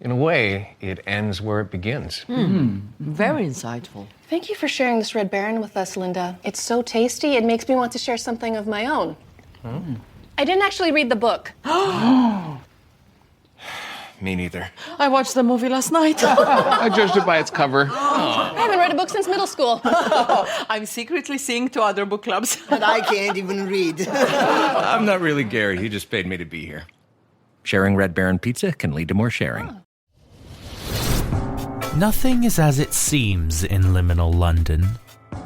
In a way, it ends where it begins. Very insightful. Thank you for sharing this Red Baron with us, Linda. It's so tasty, it makes me want to share something of my own. I didn't actually read the book. Me neither. I watched the movie last night. I judged it by its cover. I haven't read a book since middle school. I'm secretly seeing 2 other book clubs. And I can't even read. I'm not really Gary. He just paid me to be here. Sharing Red Baron pizza can lead to more sharing. Nothing is as it seems in liminal London.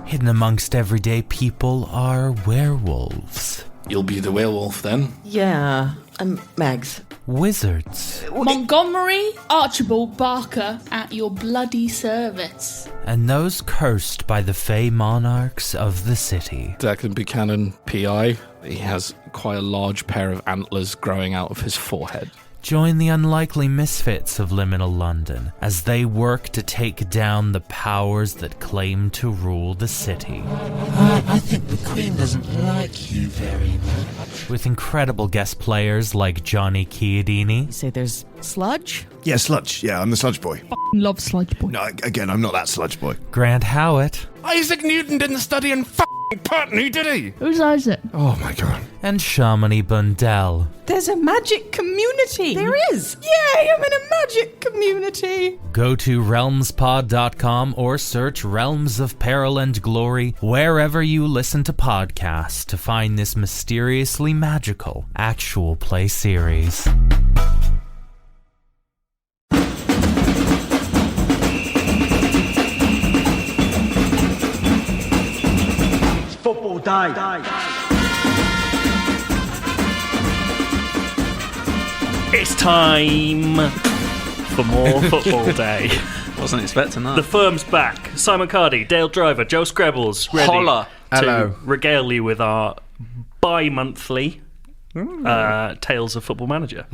Hidden amongst everyday people are werewolves. You'll be the werewolf then? Yeah, Mags. Wizards. Montgomery Archibald Barker at your bloody service. And those cursed by the Fey monarchs of the city. Declan Buchanan, PI. He has quite a large pair of antlers growing out of his forehead. Join the unlikely misfits of liminal London as they work to take down the powers that claim to rule the city. I think the Queen doesn't like you very much. With incredible guest players like Johnny Chiodini. You say there's Sludge? Yeah, Sludge. Yeah, I'm the Sludge Boy. Love Sludge Boy. No, again, I'm not that Sludge Boy. Grant Howitt. Isaac Newton didn't study in Putney, did he? Who's Isaac? Oh my god. And Shamini Bundell. There's a magic community. There is. Yay, I'm in a magic community. Go to realmspod.com or search Realms of Peril and Glory wherever you listen to podcasts to find this mysteriously magical actual play series. Football day. It's time for more football day. Wasn't expecting that. The firm's back. Simon Cardy, Dale Driver, Joe Screbbles, ready Holla. to Hello. regale you with our bi-monthly Tales of Football Manager.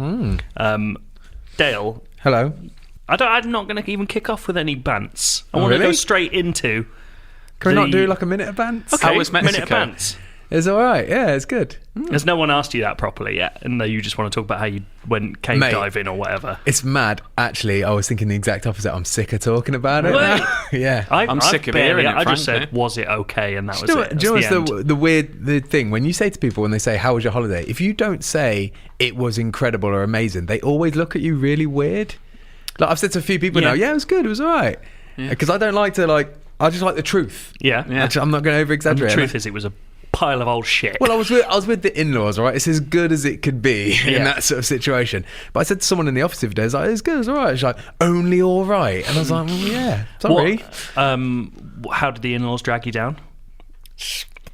Dale. Hello. I'm not going to even kick off with any bants. I Oh, want to really? go straight into... Can we not do like a minute of bants? Okay, How was Mexico? minute of bants. It's alright, yeah, it's good. Has no one asked you that properly yet? And you just want to talk about how you went cave Mate. diving or whatever? It's mad. Actually, I was thinking the exact opposite. I'm sick of talking about it. Wait. Yeah. I'm sick of hearing it, I just frankly. said, was it okay? And that was Do you know it. what- do you know That's what's the weird thing? When you say to people, when they say, how was your holiday? If you don't say, it was incredible or amazing, they always look at you really weird. Like I've said to a few people now, yeah, it was good, it was alright. Because I don't like to I just like the truth. Yeah. I'm not going to over-exaggerate. The truth is, it was a pile of old shit. Well, I was with the in-laws, right? It's as good as it could be in that sort of situation. But I said to someone in the office the other day, I was like, it's good, it's all right. She's like, only all right. And I was like, well, yeah, sorry. How did the in-laws drag you down?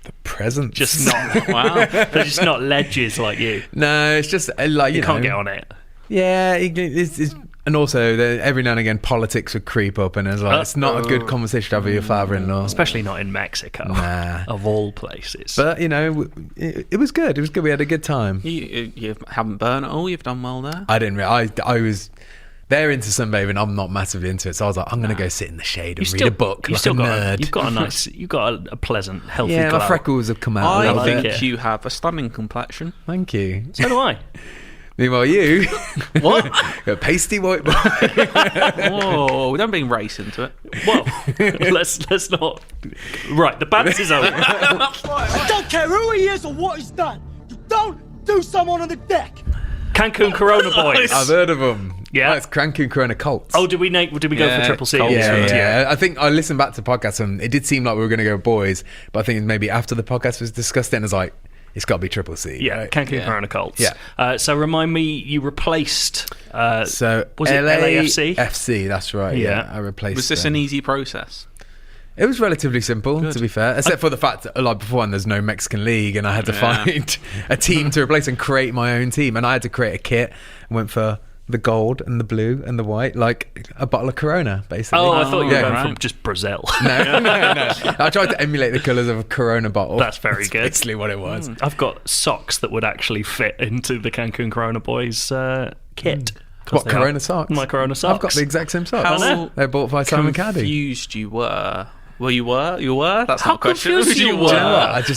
The presents. Just not. Wow. They're just not ledges like you. No, it's just like, you know. Can't get on it. Yeah, it's and also every now and again politics would creep up, and it's not a good conversation to have with your father-in-law, especially not in Mexico, of all places. But you know, it was good. It was good. We had a good time. You haven't burned at all. You've done well there. I didn't. I was. They're into sunbathing. I'm not massively into it, so I was like, I'm going to go sit in the shade and read a book like a nerd. You've got a nice, you've got a pleasant, healthy glow. Yeah, my freckles have come out. I think you have a stunning complexion. Thank you. So do I. Meanwhile, you what? A pasty white boy. Whoa! Don't bring race into it. Well, let's not. Right, the balance is over. I don't care who he is or what he's done. You don't do someone on the deck. Cancun Corona boys. I've heard of them. Yeah, it's Cancun Corona Colts. Oh, did we go for Triple C? Yeah. I think I listened back to podcasts and it did seem like we were going to go boys, but I think maybe after the podcast was discussed, then it was like, it's got to be Triple C. Yeah, right? Cancun Corona Colts. Yeah. So remind me, you replaced. Was it LAFC? FC, that's right. Yeah, I replaced. Was this an easy process? It was relatively simple, to be fair, except for the fact that, like beforehand, there's no Mexican league, and I had to find a team to replace and create my own team, and I had to create a kit. I went for the gold and the blue and the white, like a bottle of Corona, basically. Oh, I thought you were going from just Brazil. No. I tried to emulate the colours of a Corona bottle. That's very good. That's basically what it was. I've got socks that would actually fit into the Cancun Corona boys kit. What, Corona socks? My Corona socks. I've got the exact same socks. They're bought by Simon Cardy. How confused you were. Well, you were? That's How not a question. confused you were?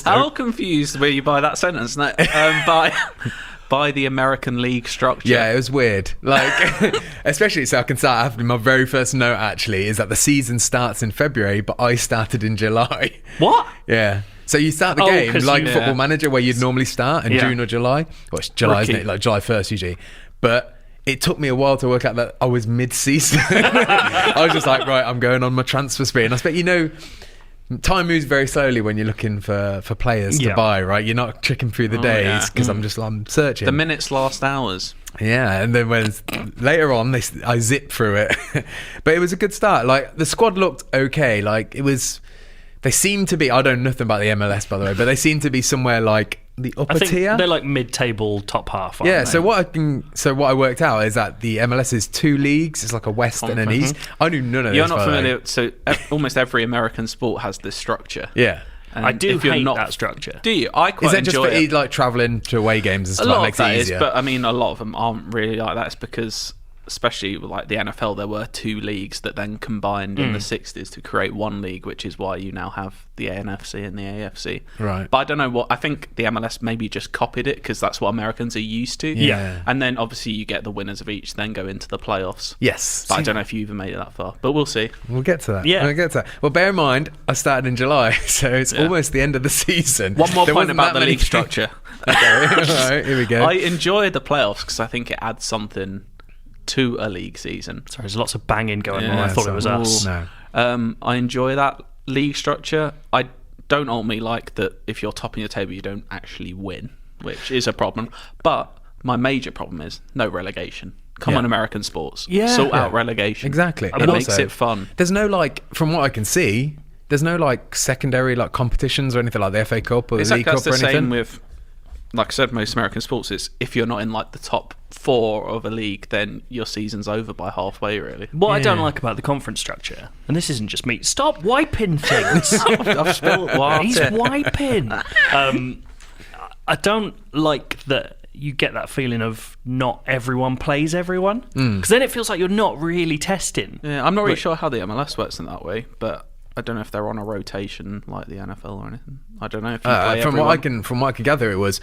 How confused were you by that sentence? No, by the American league structure. Yeah, it was weird. Like, especially, so I can start after my very first note, actually, is that the season starts in February, but I started in July. What? Yeah. So you start the game 'cause like you- Football Manager, where you'd normally start in June or July. Well, it's July, Rookie. isn't it? Like July 1st usually. But it took me a while to work out that I was mid-season. I was just like, right, I'm going on my transfer spree. And I expect, time moves very slowly when you're looking for players to buy, right? You're not checking through the days because I'm searching. The minutes last hours. Yeah, and then when later on, I zipped through it. But it was a good start. Like, the squad looked okay. Like, it was... They seem to be... I don't know nothing about the MLS, by the way, but they seem to be somewhere like the upper I think tier. they're like mid-table, top half. Aren't Yeah, they? so what I worked out is that the MLS is 2 leagues. It's like a West and an East. I knew none of this. You're not by the way. familiar. So almost every American sport has this structure. Yeah. And I do if you're hate not, that structure. Do you? I quite Is that just enjoy for it. like travelling to away games and A stuff? lot Makes of that it is, easier. but I mean, a lot of them aren't really like that. It's because, especially with like the NFL, there were 2 leagues that then combined in the 60s to create one league, which is why you now have the ANFC and the AFC. Right. But I don't know what... I think the MLS maybe just copied it because that's what Americans are used to. Yeah. And then obviously you get the winners of each, then go into the playoffs. Yes. But I don't know if you even made it that far. But we'll see. We'll get to that. Yeah. We'll get to that. Well, bear in mind, I started in July, so it's almost the end of the season. One more There point wasn't about that the many league structure. Okay, all right, here we go. I enjoy the playoffs because I think it adds something to a league season. Sorry, there's lots of banging going on. Yeah, I thought it was us. No. I enjoy that league structure. I don't ultimately like that if you're topping your table, you don't actually win, which is a problem. But my major problem is no relegation. Come on, American sports. Yeah. Sort out relegation. Exactly. It makes it fun. There's no, like, from what I can see, there's no, like, secondary, like, competitions or anything like the FA Cup or the League Cup That's or the anything. same with, like I said, most American sports. It's if you're not in like the top 4 of a league, then your season's over by halfway, really. What I don't like about the conference structure, and this isn't just me, stop wiping things. I've spilled water. He's wiping. I don't like that you get that feeling of not everyone plays everyone, because then it feels like you're not really testing. Yeah, I'm not really sure how the MLS works in that way, but I don't know if they're on a rotation like the NFL or anything. I don't know if you play from everyone. what I can gather, it was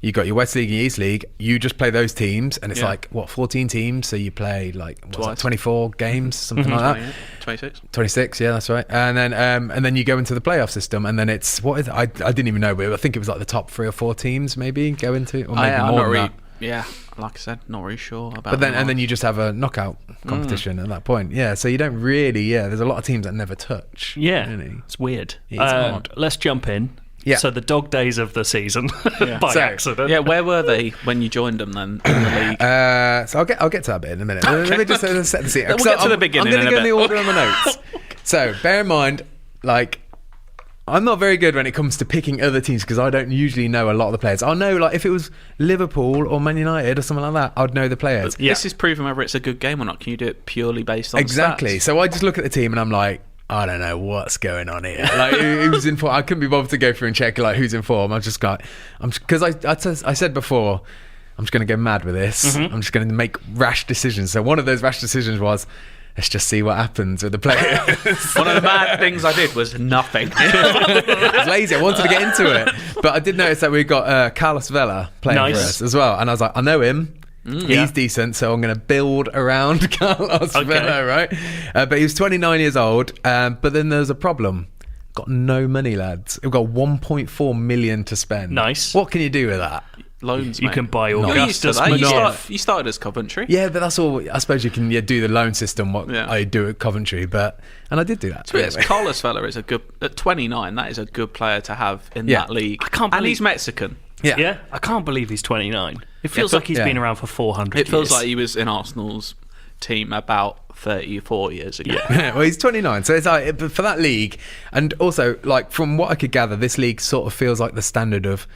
you got your West League and your East League. You just play those teams, and it's like 14 teams. So you play like what's that, 24 games, something like that. 26, yeah, that's right. And then you go into the playoff system, and then it's what is it? I didn't even know, but I think it was like the top 3 or 4 teams maybe go into, or maybe I'm more not than really, that. yeah, like I said, not really sure about. But then you just have a knockout competition at that point. Yeah, so you don't really. Yeah, there's a lot of teams that never touch. Yeah, really. it's weird. It's odd. Let's jump in. Yeah. So the dog days of the season by accident. Yeah, where were they when you joined them then in the league? So I'll get to that bit in a minute. Let me just set the scene. We'll get to the beginning I'm going to in go a in the order on the notes. So bear in mind, like, I'm not very good when it comes to picking other teams because I don't usually know a lot of the players. I'll know, like, if it was Liverpool or Man United or something like that, I'd know the players. This is proving whether it's a good game or not. Can you do it purely based on Exactly. stats? So I just look at the team and I'm like, I don't know what's going on here. Like, who's in form? I couldn't be bothered to go through and check like who's in form. I just got, because I said before, I'm just going to go mad with this. I'm just going to make rash decisions. So one of those rash decisions was, let's just see what happens with the players. One of the mad things I did was nothing. I was lazy. I wanted to get into it, but I did notice that we got Carlos Vela playing for us as well, and I was like, I know him. He's decent, so I'm going to build around Carlos Vela, right? But he was 29 years old, but then there's a problem. Got no money, lads. We've got 1.4 million to spend. Nice. What can you do with that? Loans, you mate. can buy You're used to Augustus that. You started as Coventry. Yeah, but that's all. I suppose you can do the loan system. What I do at Coventry, and I did do that. Carlos Vela is a good at 29. That is a good player to have in that league. I can't believe, and he's Mexican. Yeah, I can't believe he's 29. It feels like he's been around for 400 years. It feels like he was in Arsenal's team about 34 years ago. Yeah. Well, he's 29, so it's like for that league, and also like from what I could gather, this league sort of feels like the standard of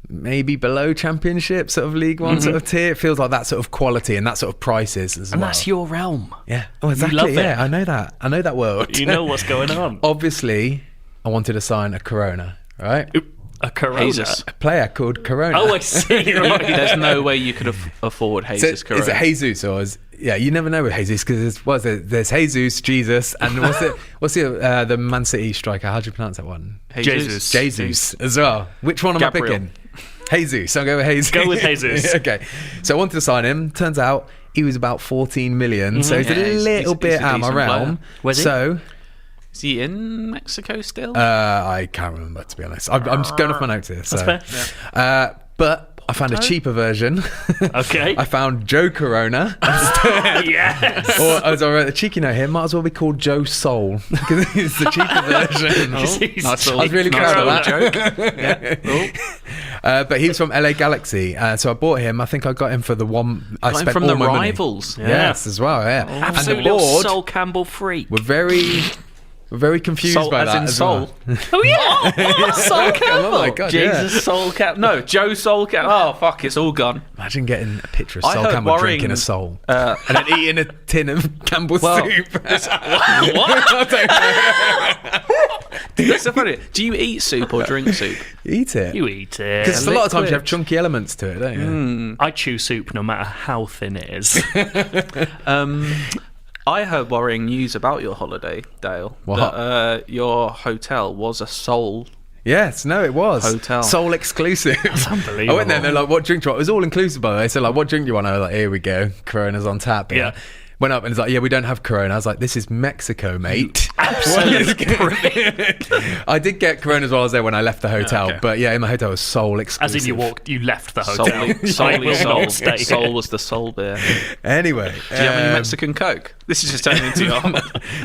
maybe below Championship sort of League One sort of tier. It feels like that sort of quality and that sort of prices as well. And that's your realm. Yeah. Oh, exactly. You love it. Yeah, I know that. I know that world. You know what's going on. Obviously, I wanted to sign a Corona, right? A Corona. Jesus. A player called Corona. Oh, I see. Right. There's no way you could afford Jesus Corona. Is it Jesus or is... Yeah, you never know with Jesus because there's Jesus, Jesus, and what's the Man City striker? How do you pronounce that one? Jesus as well. Which one am Gabriel. I picking? Jesus. I'll go with Jesus. Go with Jesus. Okay. So I wanted to sign him. Turns out he was about 14 million. So he's a little bit out of my realm. Was he? So Is he in Mexico still? I can't remember, to be honest. I'm just going off my notes here. So. That's fair. But I found a cheaper version. Okay. I found Joe Corona. Yes. Or as I wrote a cheeky note here, might as well be called Joe Soul because it's the cheaper version. Nice I was really proud of that joke. But he was from LA Galaxy, so I bought him. I think I got him for the one. I spent from all the my money. Rivals. Yes, as well. Yeah, Absolute and the little board. Sol Campbell freak. We're very confused Soul, by as that in as soul. well. Oh yeah. Sol Campbell. Oh my god! Jesus, Soul Cap. No, Joe Soul Cap. Oh fuck, it's all gone. Imagine getting a picture of I Sol heard Campbell worrying- drinking a soul and then eating a tin of Campbell's Well, soup. What? That's so funny. Do you eat soup or drink soup? Eat it. You eat it. Because a lot of times you have chunky elements to it, don't you? I chew soup no matter how thin it is. I heard worrying news about your holiday, Dale. What? That your hotel was a soul. Yes, no, it was. Hotel. Soul exclusive. That's unbelievable. I went there and they're like, what drink do you want? It was all inclusive, by the way. So, like, what drink do you want? I was like, here we go. Corona's on tap. Yeah. Went up and it's like, yeah, we don't have Corona. I was like, this is Mexico, mate. I did get Corona as well as there when I left the hotel. Okay. But yeah, in my hotel it was Soul exclusive. As in you left the hotel. Solely I will soul. not stay Soul here. was the soul beer. Anyway. Do you have any Mexican Coke? This is just turning into your... No,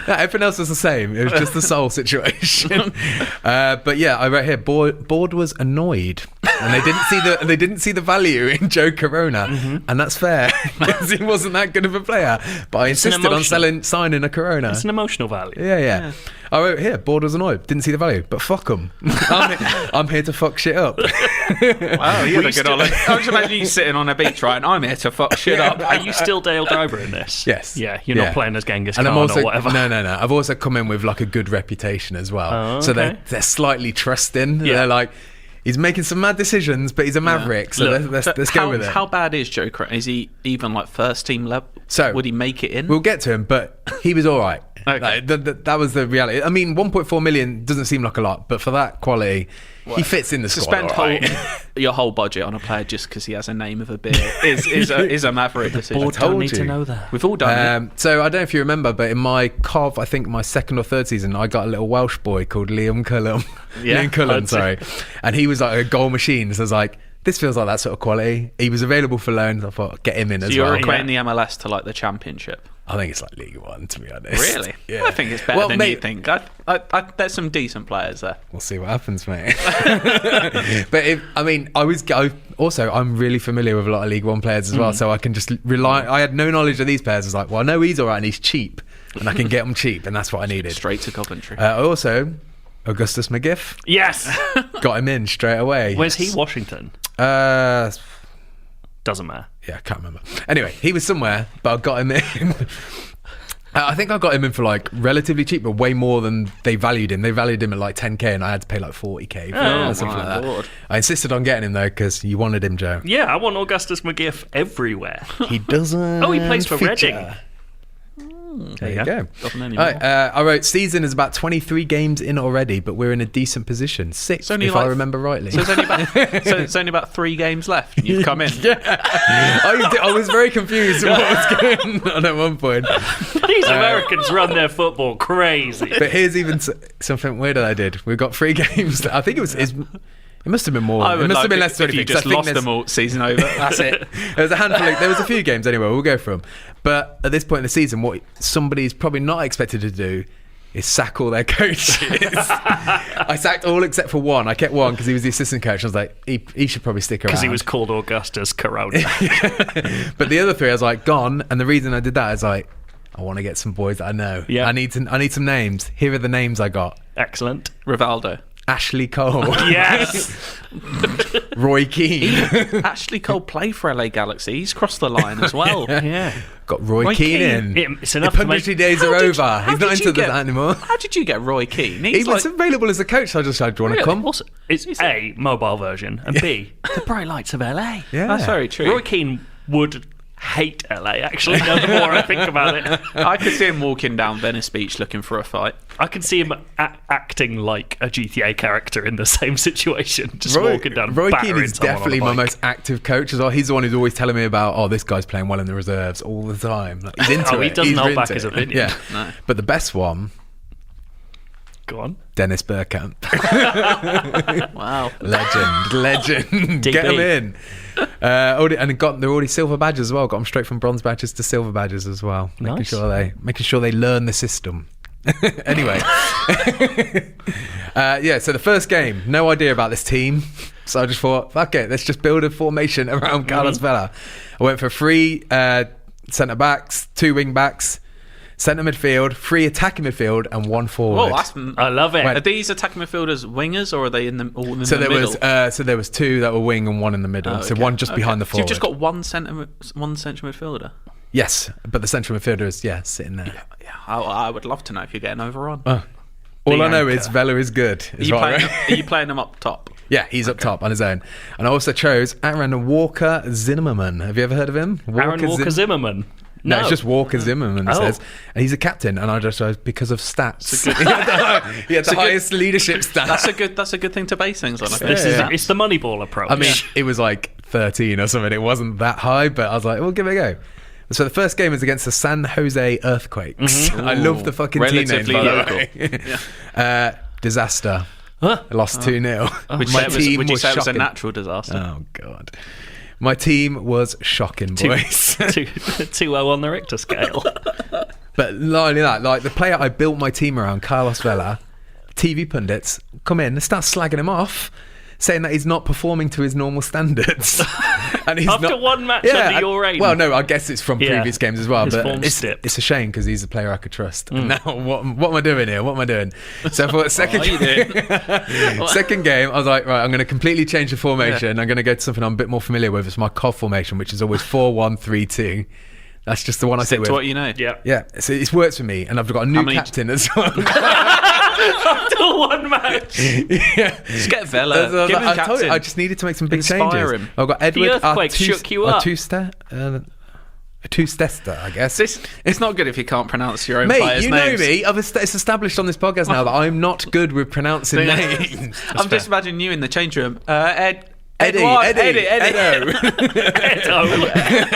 everything else was the same. It was just the Soul situation. But yeah, I wrote here, board was annoyed. And they didn't see the value in Joe Corona. And that's fair. Because he wasn't that good of a player. But I insisted on signing a Corona. It's an emotional value. Yeah. I wrote here, board was annoyed. Didn't see the value, but fuck them. I'm here to fuck shit up. Wow, you had a good holiday. I just imagine you sitting on a beach, right? And I'm here to fuck shit up. Are you still Dale Driver in this? Yes. Yeah, you're not playing as Genghis And Khan I'm also, or whatever. No. I've also come in with like a good reputation as well. Oh, So okay. they're slightly trusting. Yeah. They're like, he's making some mad decisions, but he's a maverick. So Look, let's go with it. How bad is Joe Corona? Is he even like first team level? So would he make it in? We'll get to him, but he was all right. Okay. Like, that was the reality. I mean, 1.4 million doesn't seem like a lot, but for that quality, he fits in the squad. Spend all right. your whole budget on a player just because he has a name of a beer is a maverick decision. Board don't need to know that. We've all done it. So I don't know if you remember, but in my COV, I think my second or third season, I got a little Welsh boy called Liam Cullen. Yeah, Liam Cullen, I'd say. sorry. And he was like a goal machine. So I was like, this feels like that sort of quality. He was available for loan. I thought, get him in So as you're well. equating the MLS to like the Championship. I think it's like League One, to be honest. Really? Yeah. I think it's better than you think. There's some decent players there. We'll see what happens, mate. But I'm really familiar with a lot of League One players as well, so I can just rely. I had no knowledge of these players. I was like, well, I know he's all right and he's cheap, and I can get him cheap, and that's what I needed. Straight to Coventry. Also, Augustus McGiff. Yes. Got him in straight away. Where's he? Washington? Doesn't matter. Yeah, I can't remember. Anyway, he was somewhere, but I got him in. I think I got him in for like relatively cheap, but way more than they valued him. They valued him at like 10k, and I had to pay like 40k for him or something like that. Lord. I insisted on getting him though because you wanted him, Joe. Yeah, I want Augustus McGiff everywhere. He doesn't. Oh, he plays for feature. Reading. There you go. Doesn't All anymore. right, I wrote season is about 23 games in already, but we're in a decent position. Sixth, if I remember rightly. So it's only about 3 games left, and you've come in. I was very confused what was going on at one point. These Americans run their football crazy. But here's even something weird that I did. We've got 3 games. I think it must have been more. I would It must like have been it less than if you 23, 'cause just I think lost there's- them all season over. That's it. There was a handful. There was a few games anyway. We'll go for them. But at this point in the season, what somebody's probably not expected to do is sack all their coaches. I sacked all except for one. I kept one because he was the assistant coach. I was like, he should probably stick around Because he was called Augustus Corona. But the other 3, I was like, gone. And the reason I did that is like, I want to get some boys that I know. Yeah. I need some names. Here are the names I got: Excellent. Rivaldo. Ashley Cole. Yes. Roy Keane. Ashley Cole played for LA Galaxy. He's crossed the line as well. Yeah. Got Roy Keane in. It's enough the to make... punditry days are over. He's not into that anymore. How did you get Roy Keane? He was available as a coach. So I just said, do you want to come? Also, it's A, mobile version, and B, the bright lights of LA. Yeah. That's very true. Roy Keane would hate LA, actually, no, the more I think about it. I could see him walking down Venice Beach looking for a fight. I can see him acting like a GTA character in the same situation, just walking down. Roy battering Keane is someone on a definitely my bike. most active coach as well. He's the one who's always telling me about, oh, this guy's playing well in the reserves all the time. Like, he's into it. He doesn't He's hold into back his it. opinion. Yeah. No. But the best one, Go on. Dennis Bergkamp. Wow. Legend. DB. Get him in. They're already silver badges as well. Got them straight from bronze badges to silver badges as well. Nice. Making sure they learn the system. Anyway. So the first game, no idea about this team. So I just thought, fuck it, let's just build a formation around Carlos Vela. I went for 3 centre backs, 2 wing backs, centre midfield, 3 attacking midfield, and 1 forward. Oh, I love it. Are these attacking midfielders wingers, or are they all in the So middle? there was 2 that were wing and 1 in the middle. So one just behind the So forward. you've just got one central midfielder? Yes, but the central midfielder is sitting there. Yeah, I would love to know if you're getting overrun. All I know is Vela is good. Are you playing him up top? Yeah, he's up top on his own. And I also chose Aaron Walker Zimmerman. Have you ever heard of him? Aaron Walker Zimmerman. No, it's just Walker Zimmerman, it Oh. says. And he's a captain, and I just chose because of stats. He had the highest leadership stats. That's a good thing to base things on. I think. It's the Moneyball approach. I mean, it was like 13 or something. It wasn't that high, but I was like, we'll give it a go. So the first game is against the San Jose Earthquakes. I love the fucking team name, by the way. Disaster. I lost 2-0. Would you say it was a natural disaster? Oh, God. My team was shocking, boys. 2-0 on the Richter scale. But not only that, like the player I built my team around, Carlos Vela, TV pundits come in and start slagging him off, saying that he's not performing to his normal standards. And he's After one match under your reign. Well, no, I guess it's from previous games as well. His But form's it's dipped. a shame because he's a player I could trust. And now, what am I doing here? What am I doing? So for the second game, I was like, right, I'm going to completely change the formation. I'm going to go to something I'm a bit more familiar with. It's my COV formation, which is always 4-1-3-2. That's just the one I sit with. What you know. Yeah. So it's worked for me, and I've got a new captain as well. After one match. Just get Vela. Give him I told you, captain. I just needed to make some big Inspire changes. him. I've got Edward. The earthquake shook you up. Two-stester, I guess. It's not good if you can't pronounce your own Mate, players' you names. know me. It's established on this podcast now that I'm not good with pronouncing names. I'm just imagining you in the change room. Edo.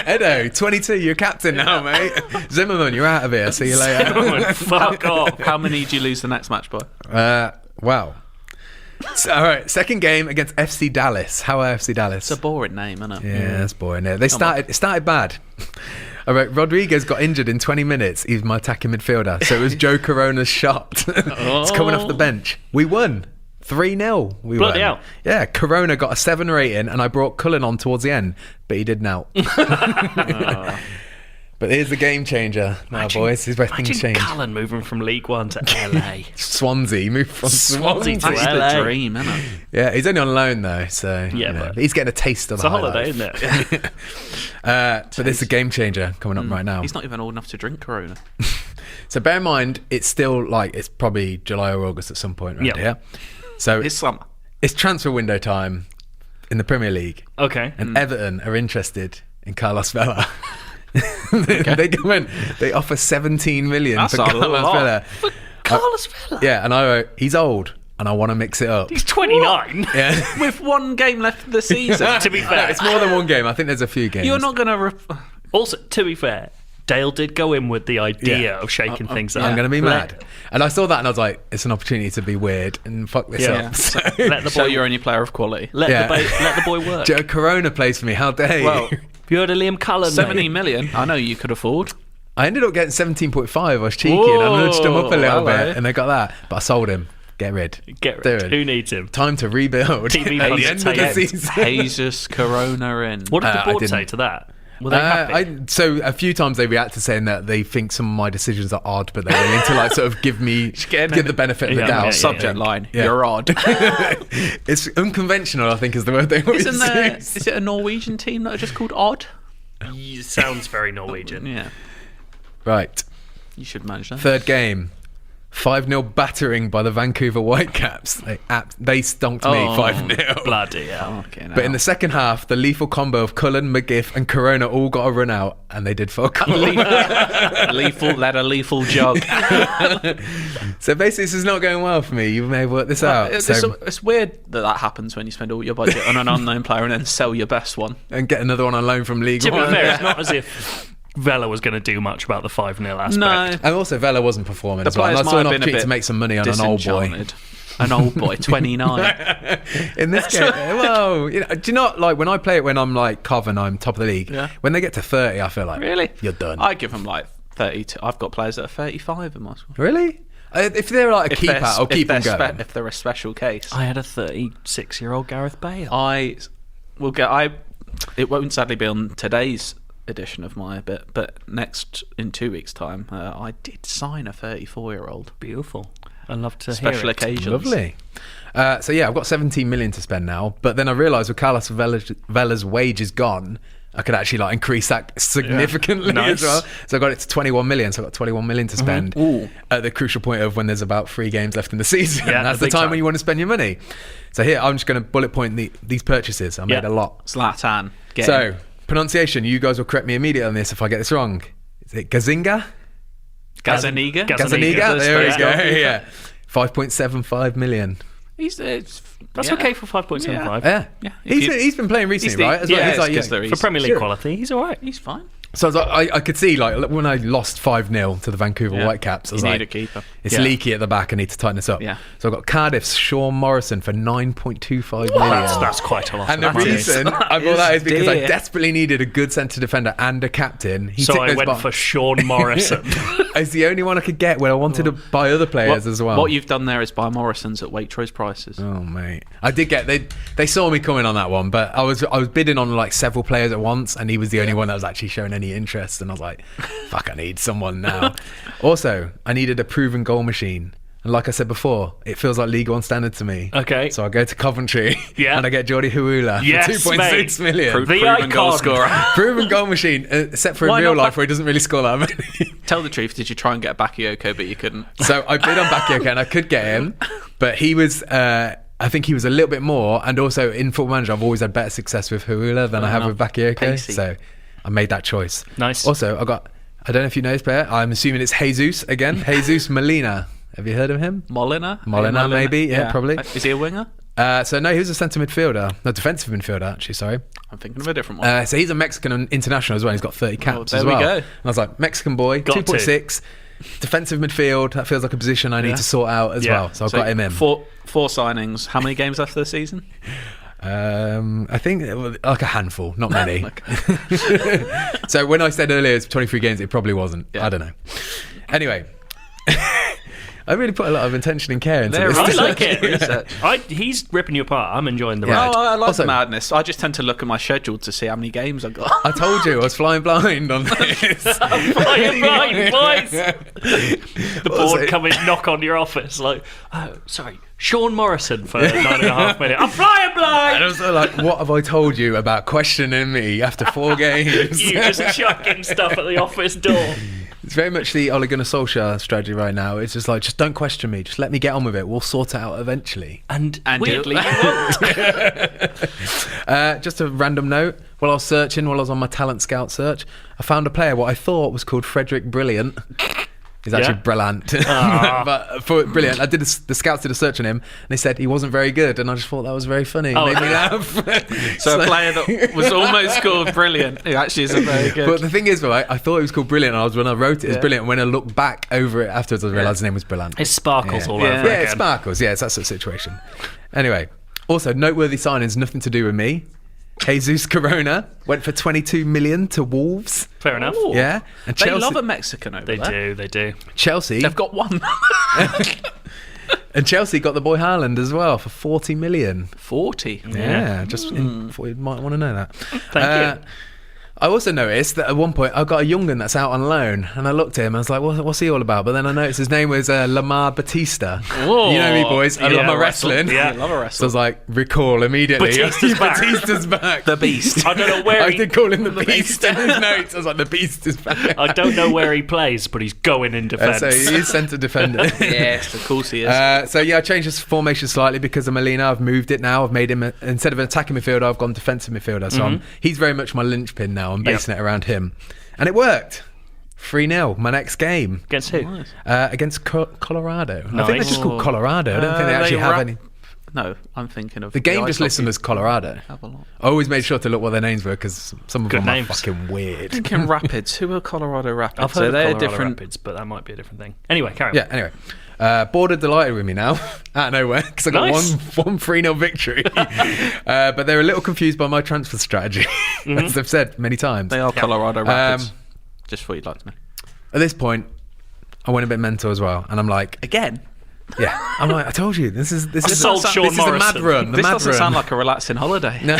Edo, 22, you're captain now, mate. Zimmerman, you're out of here. See you later. Zimmerman, fuck off. How many did you lose the next match by? Wow. So, all right, second game against FC Dallas. How are FC Dallas? It's a boring name, isn't it? Yeah, that's boring. It started bad. All right, Rodriguez got injured in 20 minutes. He's my attacking midfielder. So it was Joe Corona's shot. It's coming off the bench. We won. 3-0. We Bloody won. hell. Yeah, Corona got a 7 rating, and I brought Cullen on towards the end, but he didn't out. But here's the game changer now, boys. Here's where things change. Cullen moving from League One to LA. Swansea, moved from Swansea to That's LA. the dream, isn't it? Yeah, he's only on loan though, so but he's getting a taste of it's the a high holiday, life. isn't it? But there's a game changer coming up right now. He's not even old enough to drink Corona. So bear in mind, it's still it's probably July or August at some point right here. So It's summer. it's transfer window time in the Premier League. Okay. And Everton are interested in Carlos Vela. They come in, they offer 17 million That's for a Carlos lot. Vela. For Carlos Vela? Yeah, and I wrote, he's old and I want to mix it up. He's 29. Yeah. With one game left of the season. To be fair. It's more than one game. I think there's a few games. You're not going to... Also, to be fair, Dale did go in with the idea of shaking things up. I'm going to be mad. And I saw that and I was like, it's an opportunity to be weird and fuck this up. So, Let the Show boy, you're only player of quality. let the boy work. Joe Corona plays for me. How dare you? Well, You heard of Liam Cullen, 17 million, I know you could afford. I ended up getting 17.5. I was cheeky and I nudged him up a little hello. bit and they got that. But I sold him. Get rid. Get Do rid. it. Who needs him? Time to rebuild TV at the end of the pundits season. Jesus Corona in. What did the I board didn't. say to that? Were they happy? So a few times they react to saying that they think some of my decisions are odd, but they're willing to like sort of give the benefit of the Yeah, doubt. yeah, Subject line, Yeah. you're odd. It's unconventional, I think, is the word they always Isn't there, use. is it a Norwegian team that are just called Odd? Sounds very Norwegian. Yeah, Right. you should manage that. Third game. 5-0 battering by the Vancouver Whitecaps. They stonked me 5-0. Bloody hell. But in the second half, the lethal combo of Cullen, McGiff, and Corona all got a run out, and they did fuck all. Led a lethal jog. So basically, this is not going well for me. You may have worked this out. It's weird that happens when you spend all your budget on an unknown player and then sell your best one. And get another one on loan from League To be One. fair, it's not as if Vela was going to do much about the 5-0 aspect. No. And also, Vela wasn't performing The as well. And I players saw might an have been a opportunity bit to make some money on an old boy. disenchanted. An old boy, 29. In this game, well, do you not like when I play it when I'm like Cov and I'm top of the league? Yeah. When they get to 30, I feel like Really? you're done. I give them like 32. I've got players that are 35 in my squad. Really? If they're like a keeper, I'll keep them going. If they're a special case. I had a 36-year-old Gareth Bale. It won't sadly be on today's edition of my bit, but in 2 weeks' time, I did sign a 34-year-old. Beautiful. I love to Special hear it. occasions. Lovely. So yeah, I've got 17 million to spend now, but then I realised with Carlos Vela's wages gone, I could actually like increase that significantly Nice. as well. So I got it to 21 million. So I've got 21 million to spend at the crucial point of when there's about 3 games left in the season. Yeah, That's the the big time time. when you want to spend your money. So here, I'm just going to bullet point these purchases. I made a lot. Zlatan. So pronunciation, you guys will correct me immediately on this if I get this wrong. Is it Gazzaniga? Gazzaniga. Gazzaniga. There we go. Goalkeeper. Yeah. 5.75 million. That's okay for 5.75. Yeah. He's been playing recently, right? As well. Yeah, He's like, for Premier League sure. quality, he's all right. He's fine. So I, was like, I could see, like, when I lost 5-0 to the Vancouver Whitecaps, I was You like, need a keeper. it's leaky at the back, I need to tighten this up. Yeah. So I got Cardiff's Sean Morrison for 9.25 million. That's quite a lot. And the of money. reason I bought that is because I dear. desperately needed a good centre defender and a captain. He So ticked I those went boxes. for Sean Morrison. It's the only one I could get when I wanted to buy other players as well. What you've done there is buy Morrison's at Waitrose prices. Oh mate, I did get they saw me coming on that one, but I was bidding on like several players at once, and he was the only one that was actually showing any interest, and I was like, fuck, I need someone now. Also, I needed a proven goal machine. And like I said before, it feels like League One standard to me. Okay. So I go to Coventry and I get Jordi Huula Yes, for 2.6 million. The Proven goal icon. scorer. Proven goal machine, except for Why in real not life where he doesn't really score that many. Tell the truth, did you try and get Bakayoko, but you couldn't? So I bid on Bakayoko and I could get him, but he was... I think he was a little bit more, and also in Football Manager, I've always had better success with Huula than I have with Bakayoko. Pacey. So I made that choice. Nice. Also, I don't know if you know this player. I'm assuming it's Jesus again. Jesus Molina. Have you heard of him? Molina, maybe. Yeah, probably. Is he a winger? So no, he was a centre midfielder. No, defensive midfielder actually. Sorry. I'm thinking of a different one. So he's a Mexican international as well. He's got 30 caps there as we well. go. And I was like, Mexican boy, Got 2.6. Defensive midfield. That feels like a position I need to sort out as well. So I got him in. Four signings. How many games after the season? I think like a handful, not many. So when I said earlier it's 23 games, it probably wasn't. I don't know. Anyway, I really put a lot of intention and care into this. I like it. He's ripping you apart. I'm enjoying the ride. Oh, I like Also- the madness. I just tend to look at my schedule to see how many games I've got. I told you I was flying blind on this. Flying blind, boys. The board Also- come in, knock on your office, like, sorry, Sean Morrison for 9.5 million. I'm flying blind. And I was like, what have I told you about questioning me after 4 games? You just chucking stuff at the office door. It's very much the Ole Gunnar Solskjaer strategy right now. It's just like, just don't question me. Just let me get on with it. We'll sort it out eventually. And weirdly, Just a random note. While I was on my talent scout search, I found a player what I thought was called Frederick Brilliant. He's actually brilliant. But for brilliant, I did the scouts did a search on him, and they said he wasn't very good, and I just thought that was very funny. It made me laugh. So a player that was almost called Brilliant, who actually isn't very good. But the thing is, right, I thought he was called Brilliant, and when I wrote it as Brilliant, and when I looked back over it afterwards, I realised his name was Brilliant. It sparkles all over Yeah, again. it sparkles. Yeah, it's that sort of situation. Anyway, also noteworthy signings, nothing to do with me. Jesus Corona went for 22 million to Wolves. Fair enough. Ooh. Yeah, and They Chelsea, love a Mexican over there. They do. Chelsea, They've got one. and Chelsea got the boy Haaland as well for 40 million. 40. Yeah, just thought you might want to know that. Thank you. I also noticed that at one point I've got a young'un that's out on loan, and I looked at him and I was like, what's he all about? But then I noticed his name was Lamar Batista. Whoa. You know me, boys. I love my wrestling. Yeah, I love a wrestler. So I was like, recall immediately. Batista's back. The Beast. I don't know where I did call him the Beast in his notes. I was like, the Beast is back. I don't know where he plays, but he's going in defence. So he is centre defender. Yes, of course he is. So yeah, I changed his formation slightly because of Molina. I've moved it now. I've made him, instead of an attacking midfielder, I've gone defensive midfielder. So he's very much my linchpin now. I'm basing it around him. And it worked. 3-0, my next game. Against who? Nice. Against Colorado. Nice. I think they're just called Colorado. I don't think they actually have any. No, I'm thinking of The game ice just lists them hockey. as Colorado. Have a lot. I always made sure to look what their names were because some of Good them names. are fucking weird. Thinking Rapids. Who are Colorado Rapids? I've heard of they're Colorado different. Rapids, but that might be a different thing. Anyway, carry on. Yeah, anyway. Bored and delighted with me now, out of nowhere, because I got Nice. one 3-0 victory. But they're a little confused by my transfer strategy, as they've said many times. They are Colorado Rapids. Just what you'd like to know. At this point, I went a bit mental as well, and I'm like, Again? yeah, I'm like, I told you, this is sold Sean this is a mad Morrison. run. The This mad doesn't run. sound like a relaxing holiday. No.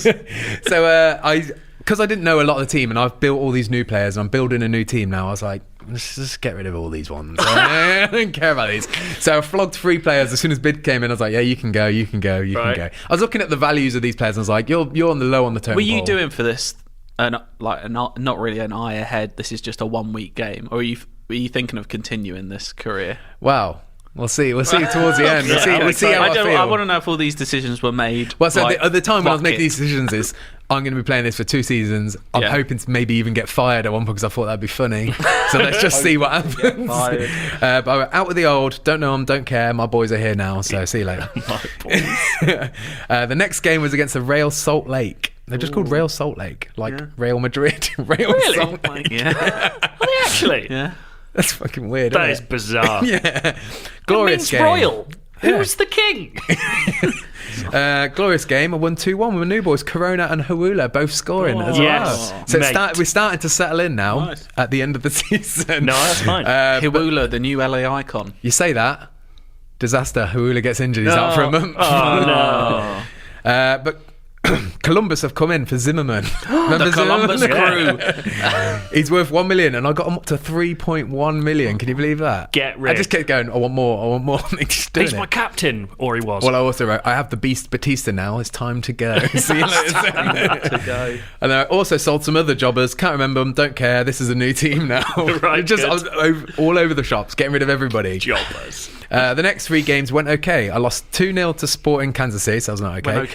So because I didn't know a lot of the team, and I've built all these new players, and I'm building a new team now. I was like, let's just get rid of all these ones. I don't care about these. So I flogged 3 players as soon as bid came in. I was like, yeah, you can go, you can go, you can go. I was looking at the values of these players, and I was like, you're on the low on the totem Were you pole. doing for this, not really an eye ahead, this is just a 1 week game? Or were you thinking of continuing this career? Wow. We'll see towards the end. We'll see how I feel. I want to know if all these decisions were made. Well, so like, at the time when I was making fuck these decisions is, I'm going to be playing this for 2 seasons. I'm hoping to maybe even get fired at one point because I thought that'd be funny. So let's just see what happens. But I went out with the old, don't know them, don't care. My boys are here now, so see you later. The next game was against the Real Salt Lake. They're just called Real Salt Lake, like Real Madrid. Real Salt Lake. Yeah. Are they actually? Yeah. That's fucking weird. That isn't is bizarre. Yeah. Glorious it means game. royal. Who's the king? Glorious game. I won 2-1 with my new boys, Corona and Huula, both scoring as Yes, well. So mate. we're starting to settle in now Nice. at the end of the season. No, that's fine. Hiwula, the new LA icon. You say that. Disaster. Huula gets injured. He's out for a month. Oh, no. But Columbus have come in for Zimmerman. Remember The Columbus Zimmerman? crew. He's worth 1 million, and I got him up to 3.1 million. Can you believe that? Get I rich. just kept going, I want more. They just doing He's my it. captain, or he was. Well, I also wrote, I have the Beast Batista now. It's time to go. See you later. to go. And I also sold some other jobbers. Can't remember them. Don't care. This is a new team now. Right, Just good. I was all over the shops, getting rid of everybody. Jobbers. The next 3 games went okay. I lost 2-0 to Sporting Kansas City, so I was not okay.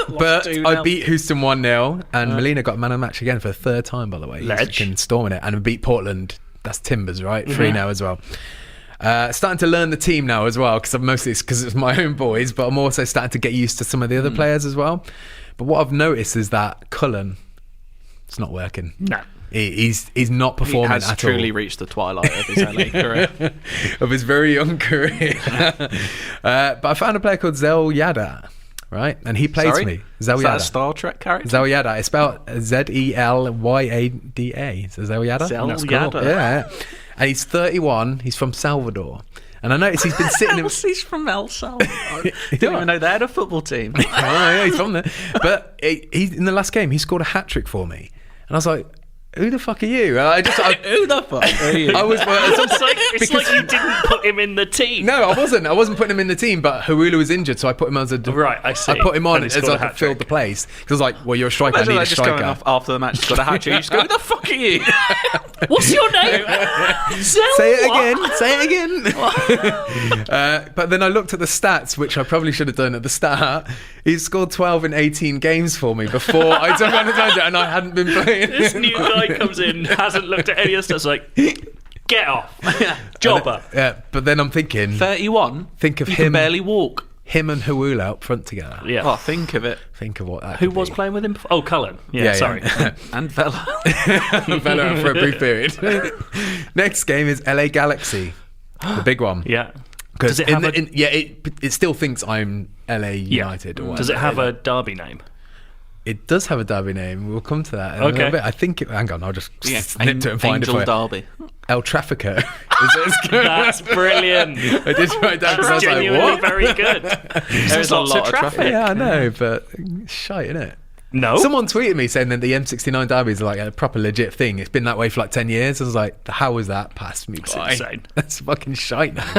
But 2-0. I beat Houston 1-0, and Molina got man of the match again for the 3rd time, by the way. He's Ledge. fucking storming it. And I beat Portland. That's Timbers, right? 3-0 as well. Starting to learn the team now as well, because mostly it's because it's my own boys, but I'm also starting to get used to some of the other players as well. But what I've noticed is that Cullen, it's not working. No. He's not He performing has at truly all. reached the twilight of his LA career. Of his very young career. But I found a player called Zel Yada, right? And he plays Sorry? me. Zel Is that a Yada. Star Trek character? Zel Yada. It's spelled Zelyada. So Zel Yada. Zel That's Yada. Yeah. And he's 31. He's from Salvador. And I noticed he's been sitting in... He's from El Salvador. I didn't even know they had a football team. Oh, yeah, he's from there. But he in the last game, he scored a hat-trick for me. And I was like, who the fuck are you? And Who the fuck are you? I was... It's like you didn't put him in the team. No, I wasn't. I wasn't putting him in the team, but Huula was injured, so I put him as a... Right, I see. I put him on And he as scored a like I hat-trick. filled the place. Because I was like, well, you're a striker, I Imagine need a that just going striker. off after the match. He's got a hat trick. You just go, who the fuck are you? What's your name? Say it again. But then I looked at the stats, which I probably should have done at the start. He scored 12 in 18 games for me before I took on the tangent, and I hadn't been playing. This new guy comes in, hasn't looked at any of the stats, like, get off. Jobber. Yeah, but then I'm thinking, 31? think of You him, can barely walk. him and Huula up front together. Yeah. Oh, think of it. Think of what that Who could was be. playing with him before? Oh, Cullen. Yeah, sorry. And Vela. Vela for a brief period. Next game is LA Galaxy, the big one. Yeah. Because Does it have it still thinks I'm LA United. Or Does it whatever. have a derby name? It does have a derby name. We'll come to that in a Okay. little bit. I think it... Hang on, I'll just snip to it and find Angel it for you. Derby. El Trafico. That's brilliant. I did write down because I was like, Genuinely what? very good. There's a lots lot of of traffic. traffic. Yeah, I know, but shite, innit? No. Someone tweeted me saying that the M69 derby is like a proper legit thing. It's been that way for like 10 years. I was like, how was that passed me by? Insane. That's fucking shite now.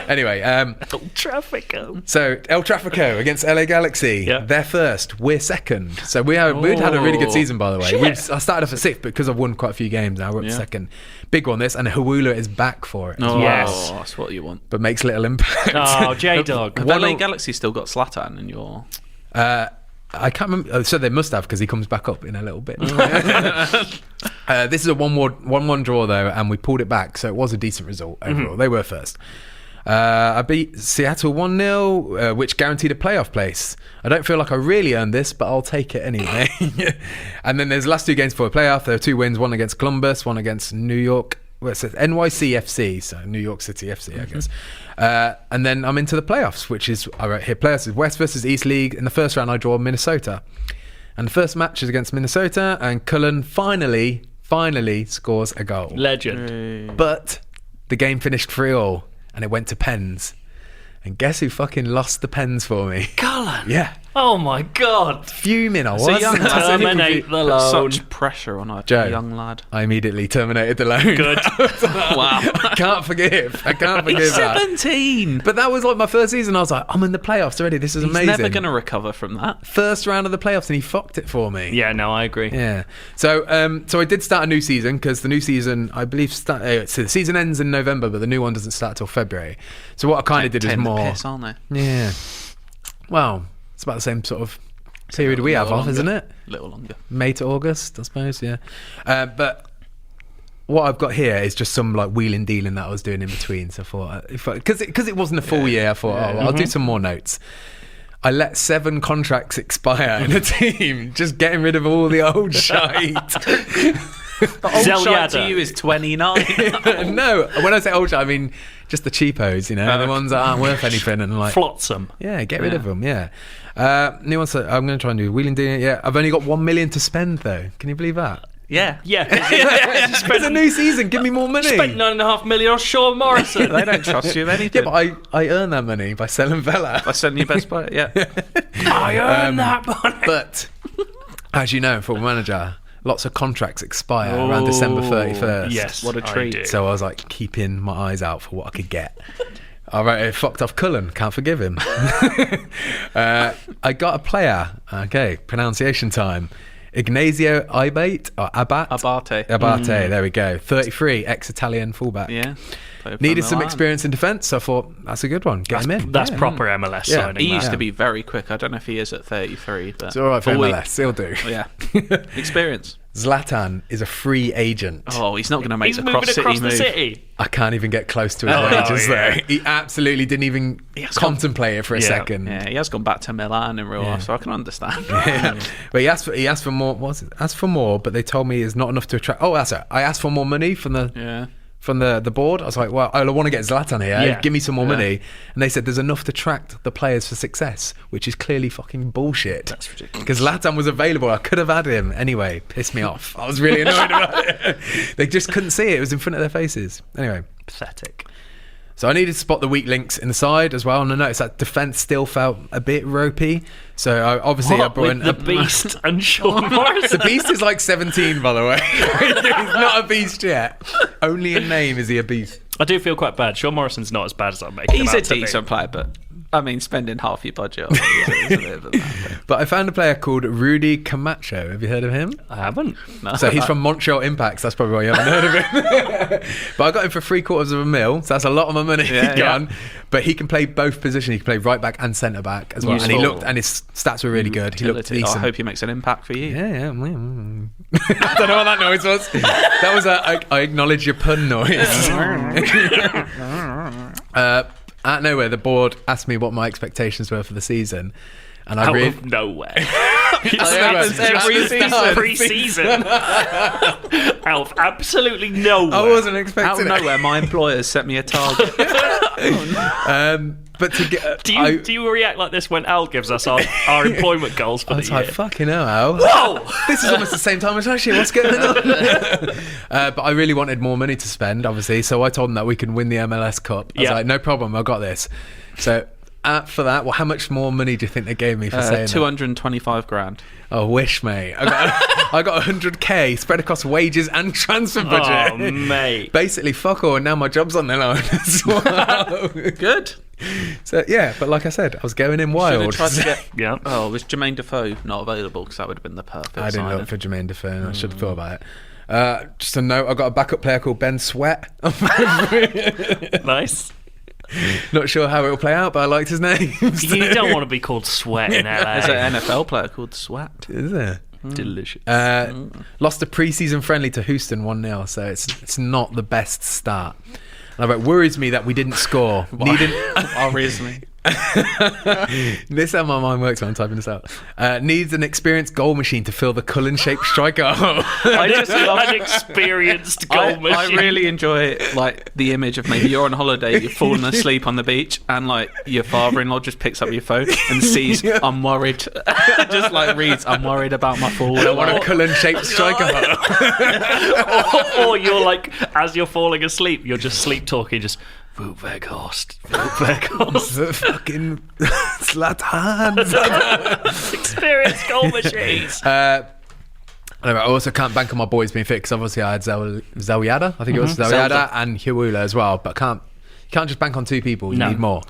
Anyway. El Trafico. So, El Trafico against LA Galaxy. Yeah. They're first. We're second. So, we'd had a really good season, by the way. I started off at 6th because I've won quite a few games now. We're up to second. Big one, this. And Hawula is back for it. Oh, yes. That's what you want. But makes little impact. Oh, J-Dog. Have LA Galaxy still got Zlatan in your... I can't remember. So they must have, because he comes back up in a little bit. This is a 1-1 draw, though, and we pulled it back. So it was a decent result overall. They were first. I beat Seattle 1-0, which guaranteed a playoff place. I don't feel like I really earned this, but I'll take it anyway. And then there's the last 2 games for a playoff. There are 2 wins, one against Columbus, one against New York. Well, it says NYCFC, so New York City FC, I guess. And then I'm into the playoffs, which is, I wrote here, playoffs is West versus East League. In the first round, I draw Minnesota. And the first match is against Minnesota, and Cullen finally scores a goal. Legend. But the game finished 3-3, and it went to pens. And guess who fucking lost the pens for me? Cullen. Yeah. Oh my God. Fuming I was. So young lad. Terminate the loan. Such pressure on a Joe, young lad. I immediately terminated the loan. Good. Wow. I can't forgive that. He's 17. But that was like my first season. I was like, I'm in the playoffs already. This is amazing. He's never going to recover from that. First round of the playoffs, and he fucked it for me. Yeah, no, I agree. Yeah. So I did start a new season, because the new season, I believe, so the season ends in November, but the new one doesn't start till February. So what I kind of did is more. Piss, aren't they? Yeah. Well, it's about the same sort of period we have off, isn't it? A little longer. May to August, I suppose. Yeah. But what I've got here is just some like wheeling dealing that I was doing in between. So I thought, because it wasn't a full year, I thought, I'll do some more notes. I let 7 contracts expire in a team, just getting rid of all the old shite. Old shite to you is 29. No, when I say old shite, I mean just the cheapos, the ones that aren't worth anything, and like Flotsam. Yeah, get rid of them. Yeah. New ones. I'm going to try and do wheeling dealing. Yeah, I've only got 1 million to spend though. Can you believe that? Yeah. It's a new season. Give me more money. Spent $9.5 million on Sean Morrison. They don't trust you with anything. Yeah, but I earn that money by selling Vela. By selling your best player. Yeah. I earn that money. But as you know, football manager, lots of contracts expire around December 31st. Yes, what a treat. So I was like keeping my eyes out for what I could get. All right, I fucked off Cullen. Can't forgive him. I got a player. Okay, pronunciation time. Ignazio Abate or Abate. There we go. 33, ex-Italian fullback. Yeah. Needed some experience in defence, so I thought that's a good one. Get him in. That's proper MLS signing. He used to be very quick. I don't know if he is at 33, but it's all right for MLS. He'll do. Yeah. Experience. Zlatan is a free agent. Oh, he's not going to make He's the moving cross across city the move. city. I can't even get close to his wages though. He absolutely didn't even contemplate it for a second. Yeah, he has gone back to Milan in real life, so I can understand. But he asked for more. What's it? Asked for more, but they told me it's not enough to attract. Oh, that's it. I asked for more money from the board. I was like, well, I want to get Zlatan here. Yeah. Give me some more money. And they said there's enough to attract the players for success, which is clearly fucking bullshit. That's ridiculous. Because Zlatan was available. I could have had him. Anyway, pissed me off. I was really annoyed about it. They just couldn't see it. It was in front of their faces. Anyway. Pathetic. So I needed to spot the weak links in the side as well, and I noticed that defence still felt a bit ropey. So I brought in the Beast and Sean Morrison. The Beast is like 17, by the way. He's not a beast yet. Only in name is he a beast. I do feel quite bad. Sean Morrison's not as bad as I'm making He's him a out to be. decent player, but I mean, spending half your budget on it is a bit of a bad thing. But I found a player called Rudy Camacho. Have you heard of him? I haven't. No. So he's from Montreal Impacts. That's probably why you haven't heard of him. But I got him for $750,000. So that's a lot of my money gone. But he can play both positions. He can play right back and centre back as well. Useful. And he looked, and his stats were really good. He looked decent. I hope he makes an impact for you. Yeah. I don't know what that noise was. That was I acknowledge your pun noise. Out of nowhere, the board asked me what my expectations were for the season, and Out of nowhere. happens every season. Pre-season. Out of absolutely nowhere. I wasn't expecting Out of nowhere, my employers set me a target. But to get, do you react like this when Al gives us our employment goals for I the was year? like, fucking hell, Al. Whoa! This is almost the same time as last year. What's going on? But I really wanted more money to spend, obviously. So I told them that we can win the MLS Cup. I was like, no problem, I've got this. So for that. Well, how much more money do you think they gave me for saying that? 225 grand. Oh, wish, mate. I got 100k spread across wages and transfer budget. Oh, mate. Basically, fuck all. And now my job's on the line as well. Good. So, yeah, but like I said, I was going in wild. Tried to get, yeah. Oh, was Jermaine Defoe not available? Because that would have been the perfect I didn't signing. look for Jermaine Defoe, and I should have thought about it. Just a note, I got a backup player called Ben Sweat. Nice. Not sure how it'll play out, but I liked his name. You don't want to be called Sweat in LA. There's an NFL player called Swat. Is there? Delicious. Lost a pre-season friendly to Houston 1-0, so it's not the best start. And it worries me that we didn't score. Worries me. This is how my mind works when I'm typing this out. Needs an experienced goal machine to fill the Cullen-shaped striker hole. I just love an experienced goal machine. I really enjoy like the image of maybe you're on holiday, you're falling asleep on the beach, and like your father-in-law just picks up your phone and sees I'm worried. Just like reads, I'm worried about my fall. I want a Cullen-shaped striker hole. or you're like, as you're falling asleep, you're just sleep talking, just Weghorst. Fucking Zlatan. Experienced goal machines. Anyway, I also can't bank on my boys being fit because obviously I had Zawiada, I think it was Zawiada, and Hiwula as well. But you can't just bank on two people. You need more.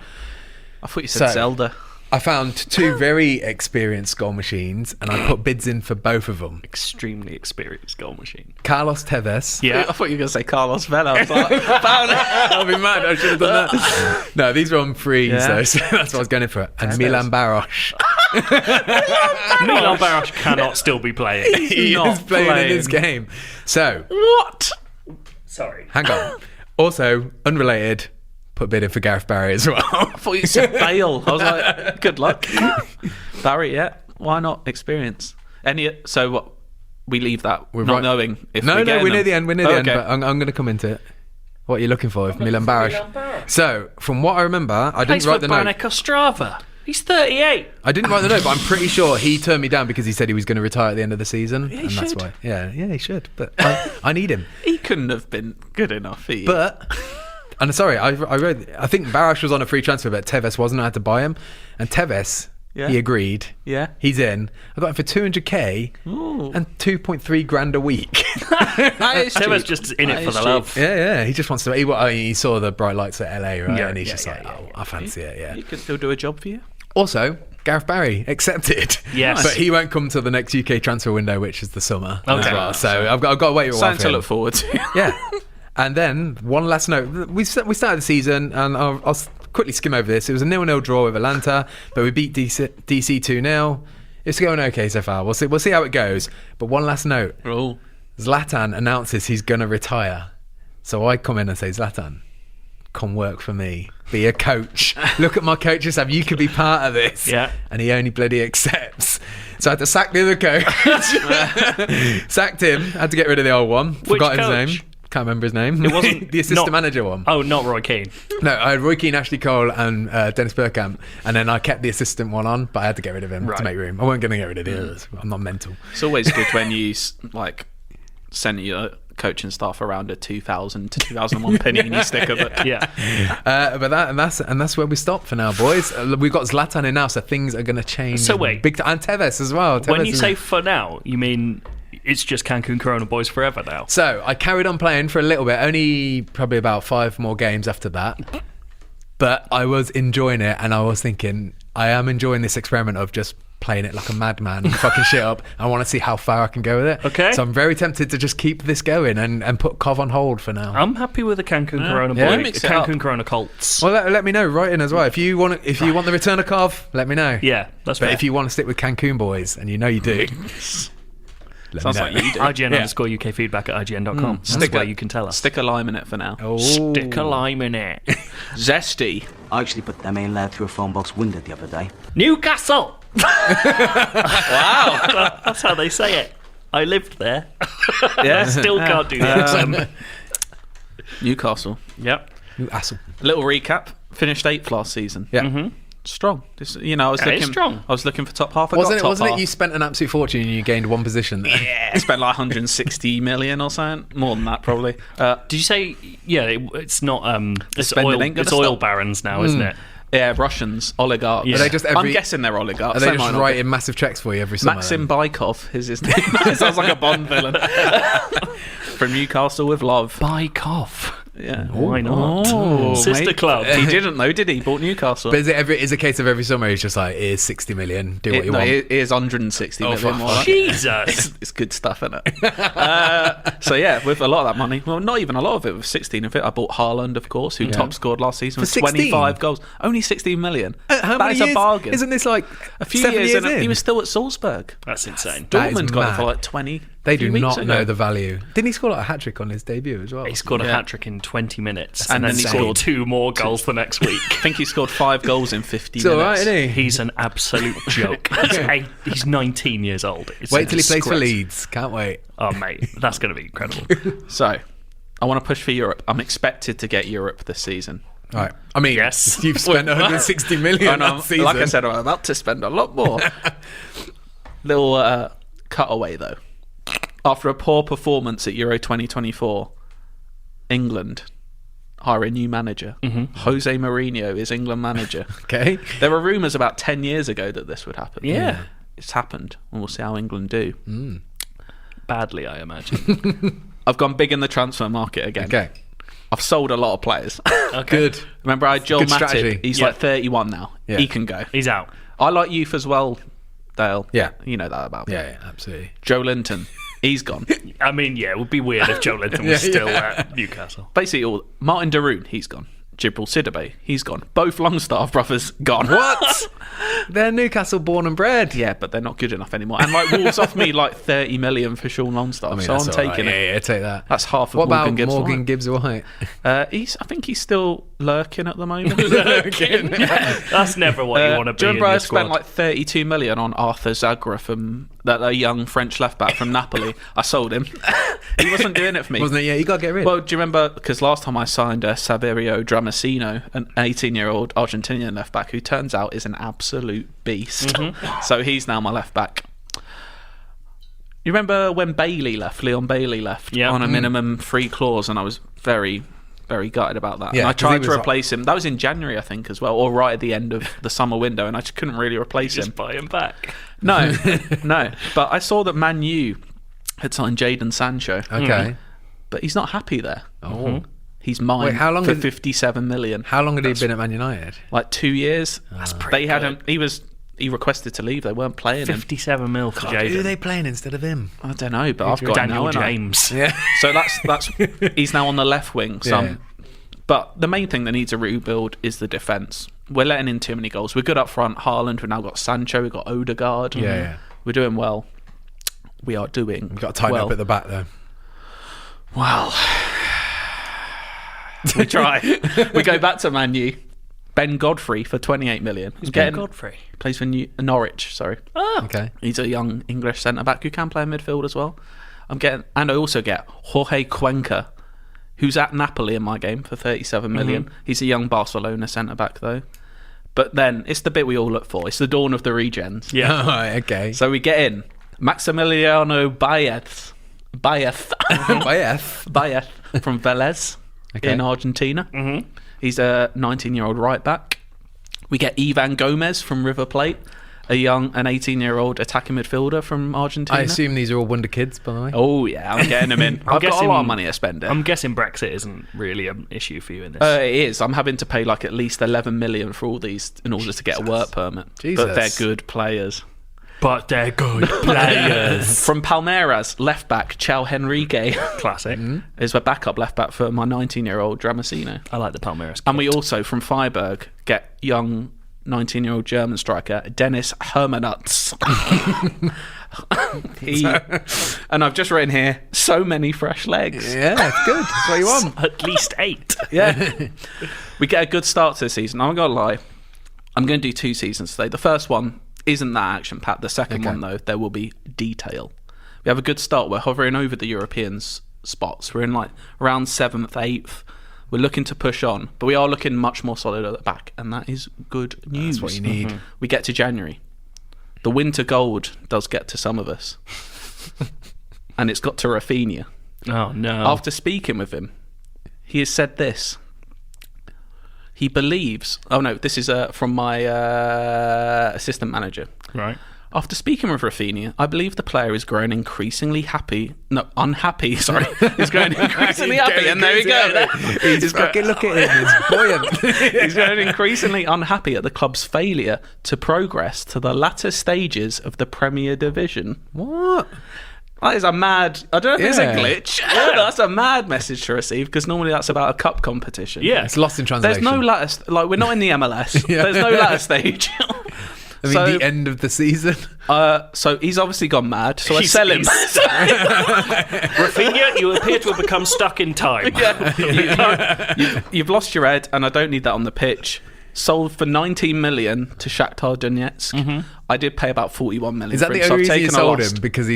I thought you said Zelda. I found two very experienced goal machines, and I put bids in for both of them. Extremely experienced goal machine. Carlos Tevez. Yeah, I thought you were going to say Carlos Vela. I was like, I'll be mad. I should have done that. No, these were on freeze, though, so that's what I was going in for. And Milan Baros. Milan Baros cannot still be playing. He is playing in this game. So what? Sorry. Hang on. Also, unrelated. Put a bid in for Gareth Barry as well. I thought you said Bale. I was like, good luck. Barry, yeah. Why not experience? So what? We leave that knowing if we're near the end. We're near the end, but I'm going to come into it. What are you looking for? Milan Baros. So, from what I remember, I didn't write the note. Branek Ostrava. He's 38. I didn't write the note, but I'm pretty sure he turned me down because he said he was going to retire at the end of the season. Yeah, and that's should. why. Yeah, he should. But I need him. He couldn't have been good enough. And sorry, I think Baros was on a free transfer, but Tevez wasn't. I had to buy him. And Tevez, he agreed. Yeah. He's in. I got him for 200k and 2.3 grand a week. Tevez just in it for the love. Yeah. He just wants to. He saw the bright lights at LA, right? Yeah, and he's just I fancy it, yeah. He could still do a job for you. Also, Gareth Barry accepted. Yes. But he won't come till the next UK transfer window, which is the summer as well. So I've got to wait a while. Something to look forward to. Yeah. And then, one last note. We started the season, and I'll quickly skim over this. It was a 0-0 draw with Atlanta, but we beat DC 2-0. It's going okay so far. We'll see how it goes. But one last note. Oh. Zlatan announces he's going to retire. So I come in and say, Zlatan, come work for me. Be a coach. Look at my coaching staff. You could be part of this. Yeah. And he only bloody accepts. So I had to sack the other coach. Sacked him. Had to get rid of the old one. Forgot his name. Can't remember his name. It wasn't the assistant manager one. Oh, not Roy Keane. No, I had Roy Keane, Ashley Cole, and Dennis Bergkamp, and then I kept the assistant one on, but I had to get rid of him to make room. I wasn't going to get rid of the others. I'm not mental. It's always good when you send your coaching staff around a 2000 to 2001 Panini sticker. But that's where we stop for now, boys. We've got Zlatan in now, so things are going to change. So wait, big time. And Tevez as well. When you say for now, you mean it's just Cancun Corona boys forever now? So I carried on playing for a little bit, only probably about 5 more games after that. But I was enjoying it, and I was thinking, I am enjoying this experiment of just playing it like a madman and fucking shit up. I want to see how far I can go with it. Okay. So I'm very tempted to just keep this going and put Cov on hold for now. I'm happy with the Cancun Corona boy. Cancun Corona Colts. Well, let me know. Write in as well. If you want the return of Cov, let me know. Yeah, that's fair. But if you want to stick with Cancun boys, and you know you do. Sounds like you do. IGN_UK feedback at IGN.com. That's where you can tell us. Stick a lime in it for now. Oh. Stick a lime in it. Zesty. I actually put their main layer through a phone box window the other day. Newcastle! Wow. That's how they say it. I lived there. Yeah. Still can't do the accent. Newcastle. Yep. Newcastle. Little recap. Finished 8th last season. Yeah. Mm-hmm. Strong. I was looking for top half. Wasn't half. it you spent an absolute fortune and you gained one position there? Yeah, I spent like 160 million or something. More than that, probably. Did you say? Yeah, it's not. It's spending oil. ain't gonna It's oil stop. barons now, isn't it? Yeah, Russians, oligarchs. Yeah. Are they just I'm guessing they're oligarchs. Are they just might not writing be. massive checks for you every summer? Maxim Bykov is his name. It sounds like a Bond villain. From Newcastle with love. Bykov. Yeah. Why not? Sister mate. club. He didn't though, did he? Bought Newcastle. But is it a case of every summer he's just like, here's 60 million, do what you want? It is 160 million more. Like. Jesus. It's good stuff, isn't it? So yeah, with a lot of that money, well, not even a lot of it, with 16 of it, I bought Haaland, of course, who top scored last season with 25 goals. Only 16 million. How that many is years? a bargain. Isn't this like a few 7 years in? He was still at Salzburg. That's insane. Dortmund got him for mad. like 20. They do weeks not ago. know the value. Didn't he score like a hat-trick on his debut as well? He scored a hat-trick in 20 minutes. And then he he scored scored 2 more goals the next week. I think he scored 5 goals in 50 It's minutes. all right, isn't he? He's an absolute joke. He's 19 years old. It's Wait till he plays for disgrace. Leeds. Can't wait. Oh, mate, that's going to be incredible. So, I want to push for Europe. I'm expected to get Europe this season. All right. I mean, Yes. you've spent 160 million that season. Like I said, I'm about to spend a lot more. Little cutaway, though. After a poor performance at Euro 2024, England hire a new manager. Jose Mourinho is England manager. Okay. There were rumours about 10 years ago that this would happen. Yeah. It's happened, and we'll see how England do. Badly, I imagine. I've gone big in the transfer market again. Okay. I've sold a lot of players. Good. Remember, I had Joel Good Matip. strategy. He's Yeah. like 31 now. Yeah. He can go. He's out. I like youth as well, Dale. Yeah. You know that about me. Yeah, absolutely. Joe Linton. He's gone. I mean, yeah, it would be weird if Joe Linton was still at Newcastle. Basically, all Martin Daroon, he's gone. Jibril Sidibe, he's gone. Both Longstaff brothers, gone. What? They're Newcastle born and bred. Yeah, but they're not good enough anymore. And like Wolves off me like 30 million for Sean Longstaff, I mean, so I'm that's all taking right. it. Yeah, take that. That's half of What Morgan about Gibbs Morgan White. Gibbs White? I think he's still lurking at the moment. That's never what you want to be Do you in remember your I squad. spent like 32 million on Arthur Zagra from that young French left back from Napoli? I sold him. He wasn't doing it for me. Wasn't it? Yeah, you got to get rid. Well, do you remember? Because last time I signed Saverio Dramasino, an 18-year-old Argentinian left back who turns out is an absolute beast. So he's now my left back. You remember when Leon Bailey left on a minimum free clause, and I was very, very gutted about that. Yeah, and I 'cause he tried to was replace him. That was in January, I think, as well, or right at the end of the summer window, and I just couldn't really replace him. Just buy him back. No, no. But I saw that Man U had signed Jadon Sancho. Okay. But he's not happy there. Oh. He's mine. Wait, how long for did- 57 million? How long had he been at Man United? Like 2 years. That's pretty They had him. He requested to leave. They weren't playing him. 57 mil for God, who are Jadon. they playing instead of him? I don't know, but I've got Daniel him now, James. Yeah. So that's he's now on the left wing. So Yeah. But the main thing that needs a rebuild is the defence. We're letting in too many goals. We're good up front. Haaland. We've now got Sancho. We've got Odegaard. Yeah. We're doing well. We are doing. We've got to tighten well. up at the back though. Well, we try. We go back to Man U. Ben Godfrey for 28 million. Who's Ben Godfrey? Plays for Norwich. Sorry. Oh. Okay. He's a young English centre back who can play in midfield as well. And I also get Jorge Cuenca, who's at Napoli in my game for 37 million. He's a young Barcelona centre back though. But then it's the bit we all look for. It's the dawn of the regens. Yeah. All right, okay. So we get in Maximiliano Baez Baez. from Vélez in Argentina. He's a 19-year-old right back. We get Ivan Gomez from River Plate, an 18-year-old attacking midfielder from Argentina. I assume these are all wonder kids, by the way. Oh yeah, I'm getting them in. I've got a lot of money to spend. I'm guessing Brexit isn't really an issue for you in this. It is. I'm having to pay like at least 11 million for all these in order to get a work permit. Jesus. But they're good players. But they're good players. From Palmeiras, left back Chao Henrique Classic. is a backup left back for my 19-year-old Dramasino. I like the Palmeiras. And we also, from Freiburg, get young 19-year-old German striker Dennis Hermanutz. And I've just written here, so many fresh legs. Yeah, that's good. That's what you want. At least 8. Yeah. We get a good start to the season. I'm not going to lie. I'm going to do 2 seasons today. The first one isn't that action-packed. The second one, though, there will be detail. We have a good start. We're hovering over the European spots. We're in like around 7th, 8th. We're looking to push on, but we are looking much more solid at the back, and that is good news. That's what you need. We get to January. The winter gold does get to some of us. And it's got to Rafinha. Oh, no. After speaking with him, he has said this. he believes. Oh no, this is from my assistant manager. Right. After speaking with Rafinha, I believe the player is growing increasingly unhappy. Sorry, he's growing increasingly happy, and there we go. He's fucking look at him. He's buoyant. He's growing increasingly unhappy at the club's failure to progress to the latter stages of the Premier Division. What? That is a mad. I don't know if it's a Yeah. glitch. That's a mad message to receive because normally that's about a cup competition. Yeah. It's lost in translation. There's no latter. Like we're not in the MLS. Yeah. There's no latter stage. I mean, the end of the season. So he's obviously gone mad. So I sell him. Rafinha, you appear to have become stuck in time. You've lost your head, and I don't need that on the pitch. Sold for 19 million to Shakhtar Donetsk. I did pay about 41 million. Is that for him, the so only I've reason you taken a sold loss. him? Because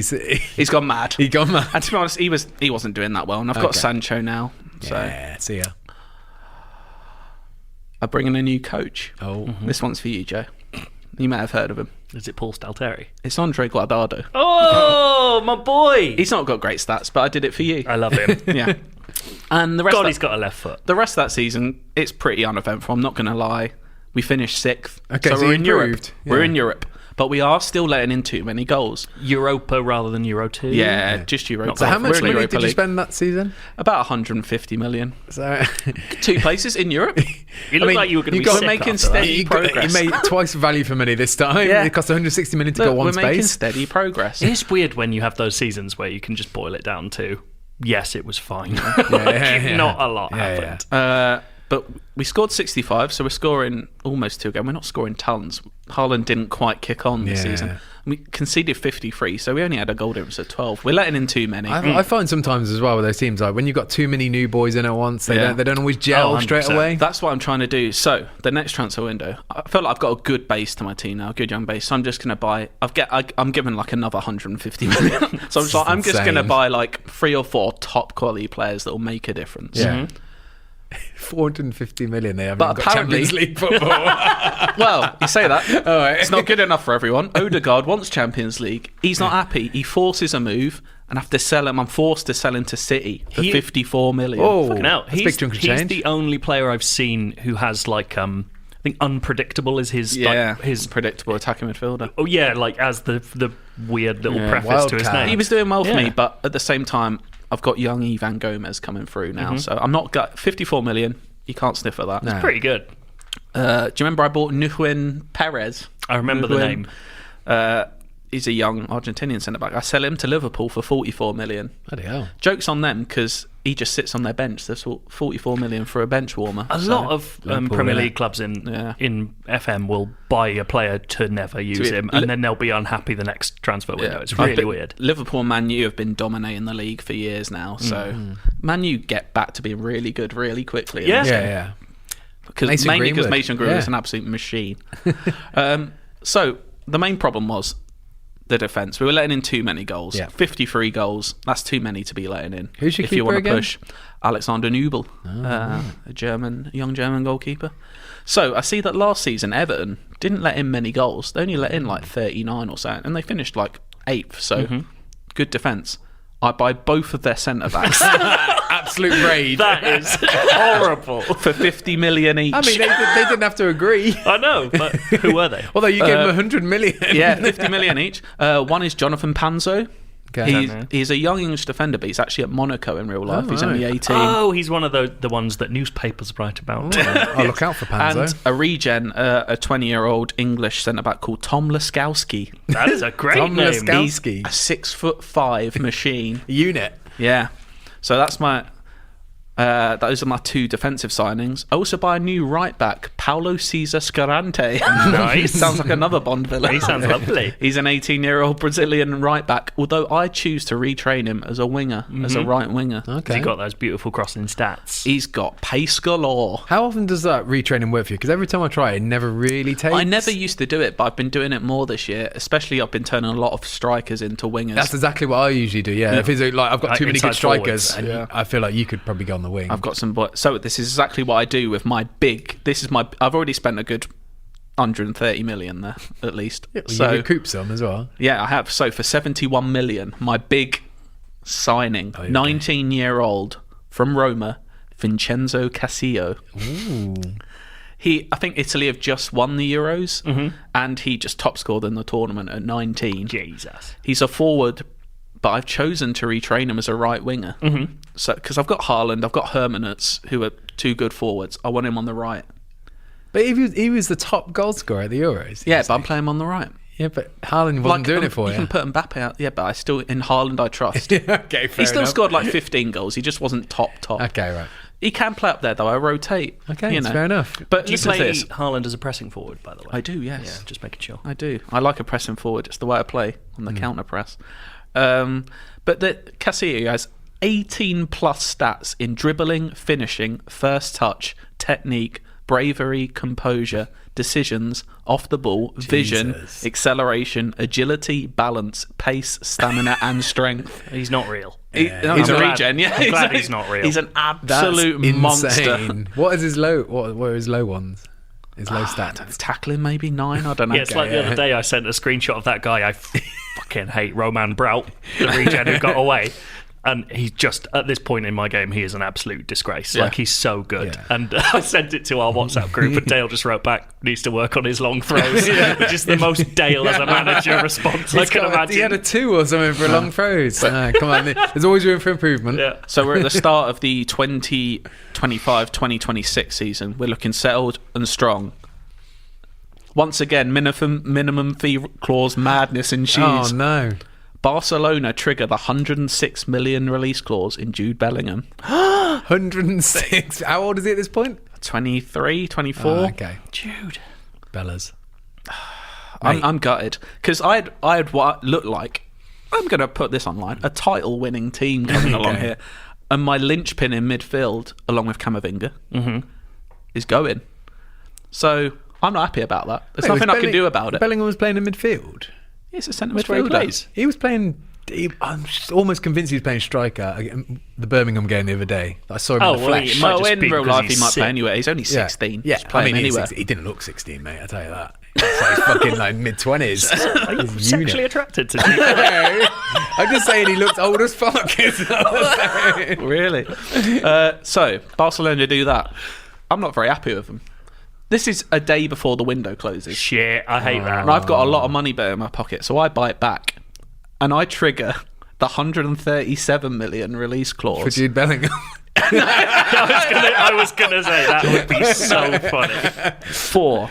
He's gone mad. He gone mad. And to be honest, he wasn't doing that well. And I've got Okay. Sancho now. So Yeah, see ya. I bring in a new coach. Oh. This one's for you, Joe. You may have heard of him. Is it Paul Stalteri? It's Andre Guardado. Oh, my boy! He's not got great stats, but I did it for you. I love him. Yeah. And the rest God, of he's got a left foot. the rest of that season, it's pretty uneventful. I'm not going to lie. We finished 6th. Okay, so we're you in Europe. improved. We're Yeah. in Europe. But we are still letting in too many goals. Europa rather than Euro 2. Yeah, just Europa. So how much We're in money Europa did you League. spend that season? About 150 million. So 2 places in Europe. You look like you were going to be sick making after that. steady you progress. made twice value for money this time. Yeah. It cost 160 million to Look, go one we're making space. steady progress. It's weird when you have those seasons where you can just boil it down to, yes, it was fine. yeah. Not a lot Yeah, happened. But we scored 65, so we're scoring almost 2 again. We're not scoring tons. Haaland didn't quite kick on this Yeah. season. We conceded 53, so we only had a goal difference of 12. We're letting in too many. I find sometimes as well with those teams, like when you've got too many new boys in at once, they don't always gel straight 100%. away. That's what I'm trying to do. So the next transfer window, I feel like I've got a good base to my team now, a good young base. So I'm just going to buy. I'm given like another 150 million. So I'm just going to insane. buy like 3 or 4 top quality players that will make a difference. Yeah. 450 million they haven't But got apparently- Champions League football. Well, you say that. All right. It's not good enough for everyone. Odegaard wants Champions League. He's not happy. He forces a move and I have to sell him. I'm forced to sell him to City for 54 million. Oh, Fucking hell. that's a big chunk of He's change. the only player I've seen who has like I think unpredictable is his his predictable attacking midfielder. Oh yeah, like as the weird little preface to his Wildcat. name. He was doing well for Yeah. me, but at the same time, I've got young Ivan Gomez coming through now, so I'm not got 54 million. You can't sniff at that. No. Pretty good. Do you remember I bought Nguyen Perez? I remember the name. He's a young Argentinian centre back. I sell him to Liverpool for 44 million. Bloody hell. Joke's on them because he just sits on their bench. There's 44 million for a bench warmer. A lot of Liverpool, Premier yeah. League clubs in FM will buy a player to never use him, and then they'll be unhappy the next transfer window. It's really weird. Liverpool and Man U have been dominating the league for years now, so Man U get back to being really good really quickly. Yeah. Yeah. Because Mason mainly because Greenwood. Mason Greenwood is Yeah. an absolute machine. So the main problem was the defence. We were letting in too many goals. Yeah. 53 goals. That's too many to be letting in. Who's your if you keeper want to again? push Alexander Nubel, a young German goalkeeper. So I see that last season Everton didn't let in many goals. They only let in like 39 or so, and they finished like 8th. So good defence. I buy both of their centre backs Absolute raid. That is horrible. for 50 million each. I mean, they didn't have to agree. I know, but who were they? Although you gave them 100 million. Yeah, 50 million each. One is Jonathan Panzo. Okay. He's a young English defender, but he's actually at Monaco in real life. Oh, He's only right. 18. Oh, he's one of the ones that newspapers write about. I'll look out for Panzo. And a regen, a 20-year-old English centre-back called Tom Laskowski. That is a great Tom name. Laskowski. He's a 6'5" machine. Unit. Yeah. So that's my... those are my 2 defensive signings. I also buy a new right back, Paulo Cesar Scarante. Nice. Sounds like another Bond villain. He sounds lovely. He's an 18-year-old Brazilian right back, although I choose to retrain him as a winger, as a right winger. Okay. He got those beautiful crossing stats. He's got pace galore. How often does that retraining work for you? Because every time I try it never really takes. I never used to do it, but I've been doing it more this year. Especially, I've been turning a lot of strikers into wingers. That's exactly what I usually do. Yeah. If it's like I've got Like too many good inside strikers, forwards. and I feel like you could probably go on the wing. I've got some. So this is exactly what I do with my big. I've already spent a good 130 million there at least. Well, so you recoup some as well. yeah, I have. So for 71 million, my big signing, 19-year-old from Roma, Vincenzo Casillo. Ooh. I think Italy have just won the Euros, and he just top scored in the tournament at 19. Jesus. He's a forward, but I've chosen to retrain him as a right winger. So because I've got Haaland, I've got Hermanus, who are two good forwards. I want him on the right. But he was the top goal scorer at the Euros. Yeah, but I'm playing him on the right. Yeah, but Haaland wasn't doing it for you. You can put Mbappe out. Yeah, but I still, in Haaland, I trust. Okay, fair He still enough. scored like 15 goals. He just wasn't top. Okay, right. He can play up there, though. I rotate. Okay, that's fair enough. But Do you listen to play this. Haaland as a pressing forward, by the way? I do, yes. Yeah, just making sure. I do. I like a pressing forward. It's the way I play on the counter press. But the Casillas has 18 plus stats in dribbling, finishing, first touch, technique, bravery, composure, decisions, off the ball, vision, acceleration, agility, balance, pace, stamina, and strength. He's not real. He's a regen. Yeah, I'm glad he's not real. He's an absolute monster. What is his low? What are his low ones? His low stats. Tackling maybe 9. I don't know. Yeah, it's like the other day I sent a screenshot of that guy I fucking hate, Roman Braut, the regen who got away. And he's just, at this point in my game, he is an absolute disgrace. Yeah. Like, he's so good. Yeah. And I sent it to our WhatsApp group, and Dale just wrote back, needs to work on his long throws, which is the most Dale as a manager response I can imagine. He had a 2 or something for long throws. Come on, there's always room for improvement. Yeah. So we're at the start of the 2025-2026 season. We're looking settled and strong. Once again, minimum fee clause madness ensues. Oh, no. Barcelona trigger the 106 million release clause in Jude Bellingham. 106? How old is he at this point? 23, 24. Oh, okay. Jude. Bellas. I'm gutted. Because I had what looked like, I'm going to put this online, a title-winning team coming along here. And my linchpin in midfield, along with Camavinga, is going. So I'm not happy about that. There's nothing I can do about it. Bellingham was playing in midfield. He's a centre That's where he midfielder. plays. He was playing. I'm almost convinced he was playing striker. The Birmingham game the other day. I saw him in the flesh. He might just in be real 'cause life, he he's might sick. play anywhere. He's only 16. Yeah, He's playing anywhere. He didn't look 16, mate. I tell you that. He's fucking like mid-20s. Are you sexually attracted to Jude? I'm just saying he looks old as fuck. Really? So Barcelona do that. I'm not very happy with them. This is a day before the window closes. Shit, I hate that. And I've got a lot of money bet in my pocket, so I buy it back. And I trigger the 137 million release clause. For Jude Bellingham. I was gonna say that would be so funny. For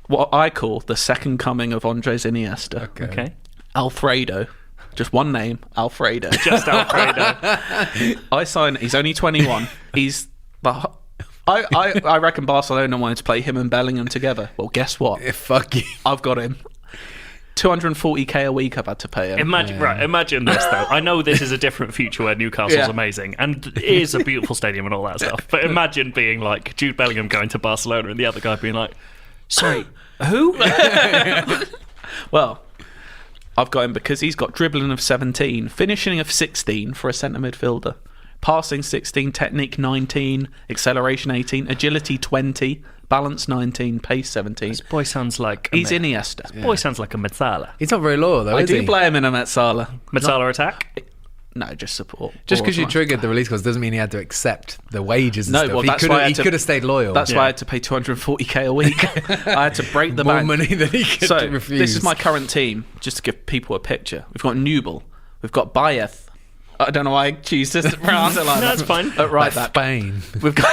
what I call the second coming of Andres Iniesta. Okay. Alfredo. Just one name, Alfredo. Just Alfredo. I sign. He's only 21. He's the. I reckon Barcelona wanted to play him and Bellingham together. Well, guess what? Yeah, fuck you. I've got him. 240k a week I've had to pay him. Imagine this though. I know this is a different future where Newcastle's amazing and it is a beautiful stadium and all that stuff. But imagine being like Jude Bellingham going to Barcelona and the other guy being like, "Sorry, who?" Well, I've got him because he's got dribbling of 17, finishing of 16 for a centre midfielder, passing 16, technique 19, acceleration 18, agility 20, balance 19, pace 17. This boy sounds like he's Iniesta. This boy sounds like a Metzala. He's not very loyal, though, I is do he? play him in a Metzala. Metzala attack? No, just support. Just because you Or- triggered the release clause doesn't mean he had to accept the wages and No, stuff. well, that's why I he had to- could have stayed loyal. That's why I had to pay 240k a week. I had to break the More bank. money than he could So refuse. this is my current team, just to give people a picture. We've got Nubel, we've got Bayeth. I don't know why I choose to pronounce it like No, that. it's fine. Right Like back. Spain. We've got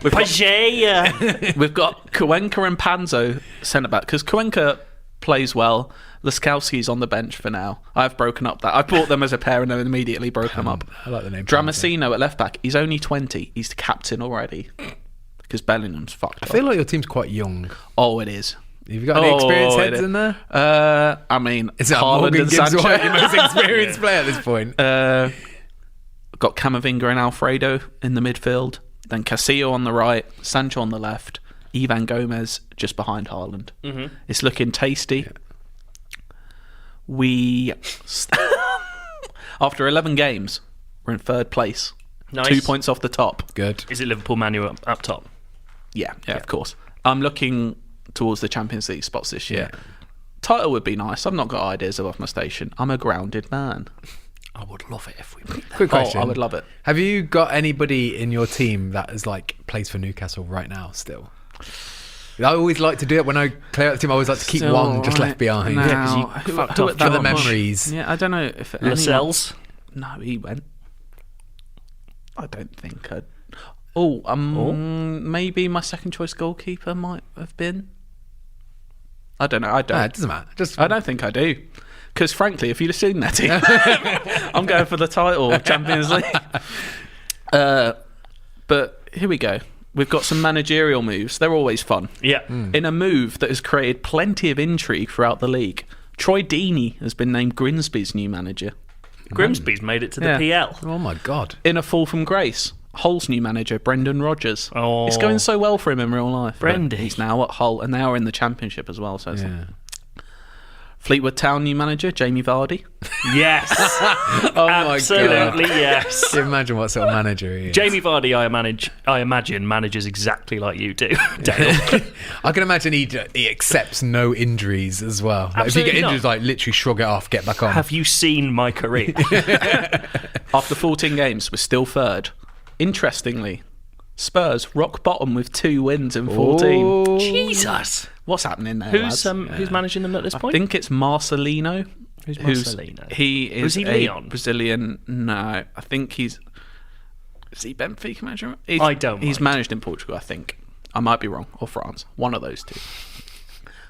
Pajaya. we've got Cuenca and Panzo centre back because Cuenca plays well. Laskowski's on the bench for now. I've broken up that. I bought them as a pair and then immediately broken them up. I like the name. Dramasino at left back. He's only 20. He's the captain already because Bellingham's fucked I up. feel like your team's quite young. Oh, it is. Have you got any experienced heads it is. in there? I mean, Is that Haaland Morgan and Gibbs Sancho. White, your most experienced player at this point? Got Camavinga and Alfredo in the midfield. Then Casillas on the right, Sancho on the left, Ivan Gomez just behind Haaland. Mm-hmm. It's looking tasty. We, after 11 games, we're in third place. Nice. 2 points off the top. Good. Is it Liverpool Man U up top? Yeah, of course. I'm looking towards the Champions League spots this year. Title would be nice. I've not got ideas above my station. I'm a grounded man. I would love it if we beat them. Quick question. I would love it. Have you got anybody in your team that is like plays for Newcastle right now still? I always like to do it when I clear out the team. I always like to keep Still one just right left behind. now. Yeah, 'cause you Who- fucked who off at that For the much? memories. Yeah, I don't know if Lascelles? No, he went. I don't think I'd... maybe my second choice goalkeeper might have been. I don't know. I don't. It doesn't matter. I don't think I do. Because frankly, if you'd have seen that team, I'm going for the title, Champions League. But here we go. We've got some managerial moves. They're always fun. Yeah. In a move that has created plenty of intrigue throughout the league, Troy Deeney has been named Grimsby's new manager. Grimsby's made it to the PL. Oh my God. In a fall from grace, Hull's new manager, Brendan Rodgers. Oh. It's going so well for him in real life. Brendy. He's now at Hull, and they are in the Championship as well. So it's Yeah. Fleetwood Town new manager, Jamie Vardy. Yes. Oh my Absolutely God. yes. Can you imagine what sort of manager he is? Jamie Vardy, I imagine, manages exactly like you do, Dale. I can imagine he accepts no injuries as well. Like if you get Absolutely injured, not. like literally shrug it off, get back on. Have you seen my career? After 14 games, we're still third. Interestingly, Spurs rock bottom with 2 wins in 14. Oh. Jesus. What's happening there, Who's lads? who's managing them at this I point? think it's Marcelino. Who's Marcelino? He is Was he a Leon? Brazilian. No, I think he's... Is he Benfica manager? I don't He's mind. managed in Portugal, I think. I might be wrong. Or France. One of those two.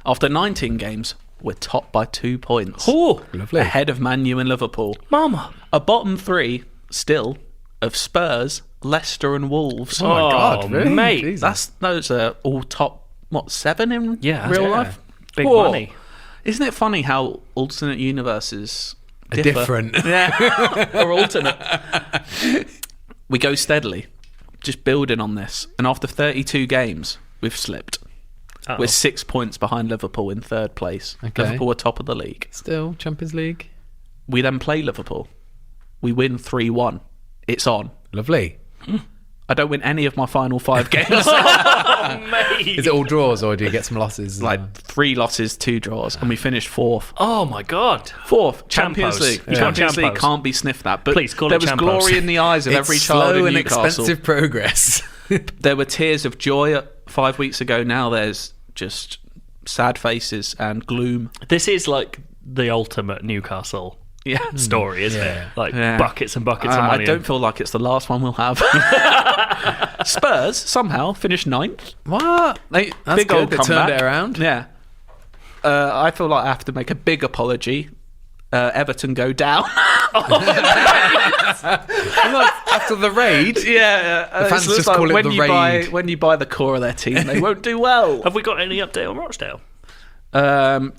After 19 games, we're top by 2 points. Oh, Lovely. Ahead of Man U and Liverpool. Mama. A bottom 3, still, of Spurs, Leicester and Wolves. Oh my God, really? mate. Jesus. Those are all top, 7 in Yeah. real Yeah. life? Big Whoa. money. Isn't it funny how alternate universes Are differ? different. Yeah, or alternate. We go steadily, just building on this. And after 32 games, we've slipped. Uh-oh. We're 6 points behind Liverpool in 3rd place. Okay. Liverpool are top of the league. Still Champions League. We then play Liverpool. We win 3-1. It's on. Lovely. I don't win any of my final 5 games. Mate. Is it all draws or do you get some losses? Like 3 losses, 2 draws, and we finished 4th. Oh my God. 4th, Champions Champos. League. Yeah. Champions League Champos. can't be sniffed at. But Please call there it was Champos. glory in the eyes of it's every child slow in and Newcastle. expensive progress. There were tears of joy 5 weeks ago. Now there's just sad faces and gloom. This is like the ultimate Newcastle Yeah. story, isn't Yeah. it? Like Yeah. buckets and buckets of money. I don't feel like it's the last one we'll have. Spurs somehow finished 9th. What? They, That's big good. old They comeback. turned it around. Yeah. I feel like I have to make a big apology. Everton go down. After the raid. Yeah, The fans it's just like call it when the you raid. when you buy the core of their team, they won't do well. Have we got any update on Rochdale?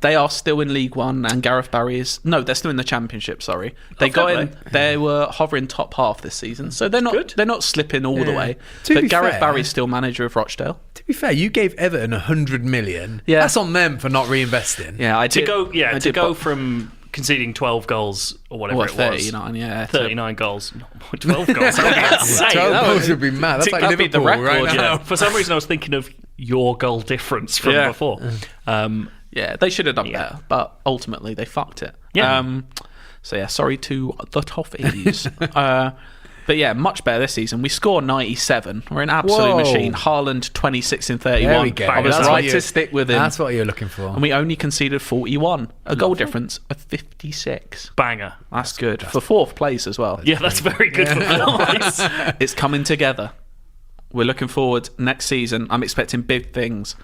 They are still in League One, and Gareth Barry is they're still in the Championship. Sorry, they got fair in. play. They were hovering top half this season, so they're not Good. they're not slipping all the Yeah. way. To be But Gareth fair- Barry's still manager of Rochdale. To be fair, you gave Everton 100 million. Yeah. That's on them for not reinvesting. Yeah, I To did. go, I to did go bu- from conceding 12 goals or whatever what, it was. 39, yeah, 39 goals. 12 goals. That would be insane. 12 That goals was- would be mad. That's to- like that'd be Liverpool the record, right Yeah. now. For some reason, I was thinking of your goal difference from Yeah. before. Yeah, they should have done Yeah. better, but ultimately they fucked it. Yeah. So yeah, sorry to the Toffees. But yeah, much better this season. We score 97. We're an absolute Whoa. machine. Haaland 26 in 31. There we go. I was That's right what to stick with him. That's what you're looking for. And we only conceded 41. A goal difference of 56. Banger. That's good. For 4th place as well. Yeah, that's very good for boys. It's coming together. We're looking forward next season. I'm expecting big things.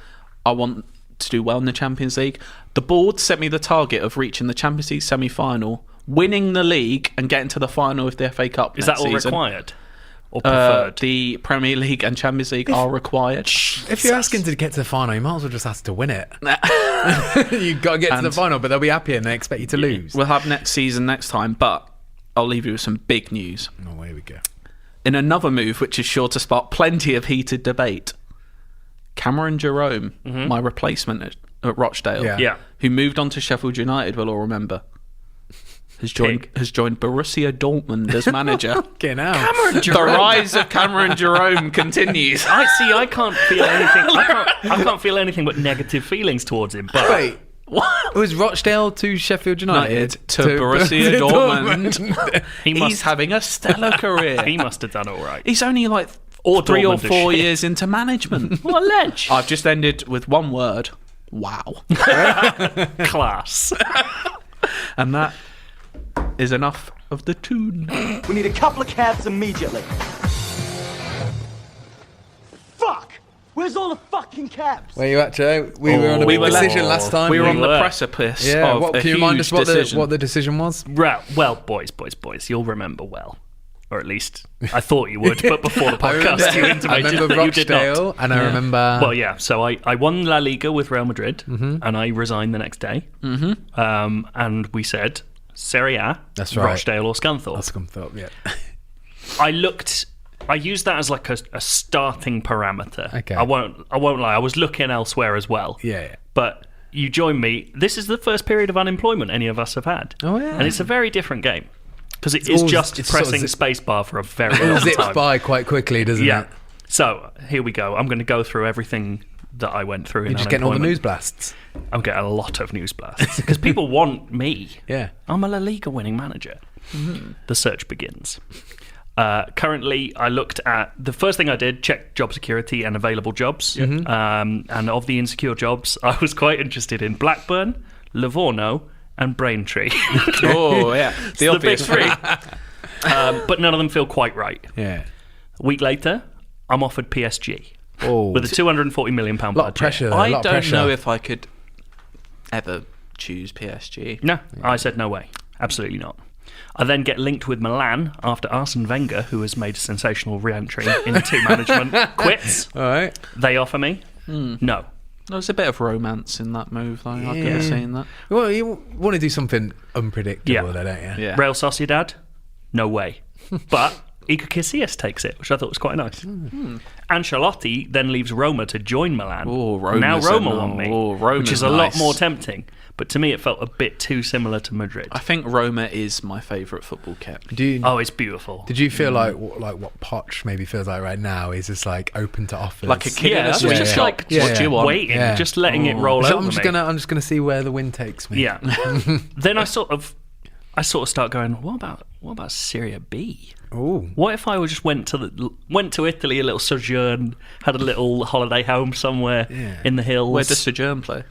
I want to do well in the Champions League. The board set me the target of reaching the Champions League semi-final, winning the league, and getting to the final of the FA Cup. Is that next all season. required? Or preferred? The Premier League and Champions League are required. If you're asking to get to the final, you might as well just ask to win it. You've got to get to the And- final, but they'll be happy and they expect you to lose. We'll have next season next time, but I'll leave you with some big news. Oh, here we go. In another move which is sure to spark plenty of heated debate, Cameron Jerome, my replacement at Rochdale, Yeah. who moved on to Sheffield United, we'll all remember, has joined Borussia Dortmund as manager. Get out. The rise of Cameron Jerome continues. I can't feel anything. I can't feel anything but negative feelings towards him. But Wait. What? It was Rochdale to Sheffield United to Borussia Dortmund. He must- He's having a stellar career. he must have done all right. He's only like Or 3 or Dortmund 4 shit. years into management. What a ledge. I've just ended with one word. Wow. Class. And that is enough of the tune. We need a couple of cabs immediately. Fuck! Where's all the fucking cabs? Where you at, Joe? We were on a big decision last time. We were on the were. precipice Yeah, of a can you remind huge us decision. what the decision was? Right. Well, boys, you'll remember well. Or at least I thought you would, but before the podcast you I intimated remember that you did not. Rochdale, and I remember... Well, yeah, so I won La Liga with Real Madrid, and I resigned the next day. And we said, Serie A, That's right. Rochdale or Scunthorpe. Scunthorpe, yeah. I used that as like a starting parameter. Okay. I won't lie, I was looking elsewhere as well. Yeah. But you join me, this is the first period of unemployment any of us have had. Oh, yeah. And it's a very different game. Because it is just pressing spacebar for a very long time. It zips by quite quickly, doesn't it? So here we go. I'm going to go through everything that I went through. You're just getting all the news blasts. I'm getting a lot of news blasts because people want me. Yeah. I'm a La Liga winning manager. The search begins. Currently, I looked at the first thing I did, check job security and available jobs. And of the insecure jobs, I was quite interested in Blackburn, Livorno, and Braintree. Oh, yeah. The big three. But none of them feel quite right. Yeah. A week later, I'm offered PSG Oh. with a £240 million budget. A lot of pressure there, I don't know if I could ever choose PSG. No, I said no way. Absolutely not. I then get linked with Milan after Arsene Wenger, who has made a sensational re-entry into management, quits. All right. They offer me. No. There's a bit of romance in that move, though. I could have seen that. Well, you want to do something unpredictable, there, don't you? Yeah. Real Sociedad? No way. But Iker Casillas takes it, which I thought was quite nice. Ancelotti then leaves Roma to join Milan. Oh, Roma. Now Roma want me, Roma's which is a nice. lot more tempting. But to me, it felt a bit too similar to Madrid. I think Roma is my favourite football kit. Oh, it's beautiful. Did you feel like what Poch maybe feels like right now is just like open to offers? Like a kid in a that's sweet just shop. like What do you want? waiting, just letting it roll So over I'm just gonna see where the wind takes me. Yeah. Then I sort of start going, what about Serie B? Ooh. What if I just went to Italy, a little sojourn, had a little holiday home somewhere in the hills? Where does Sojourn play?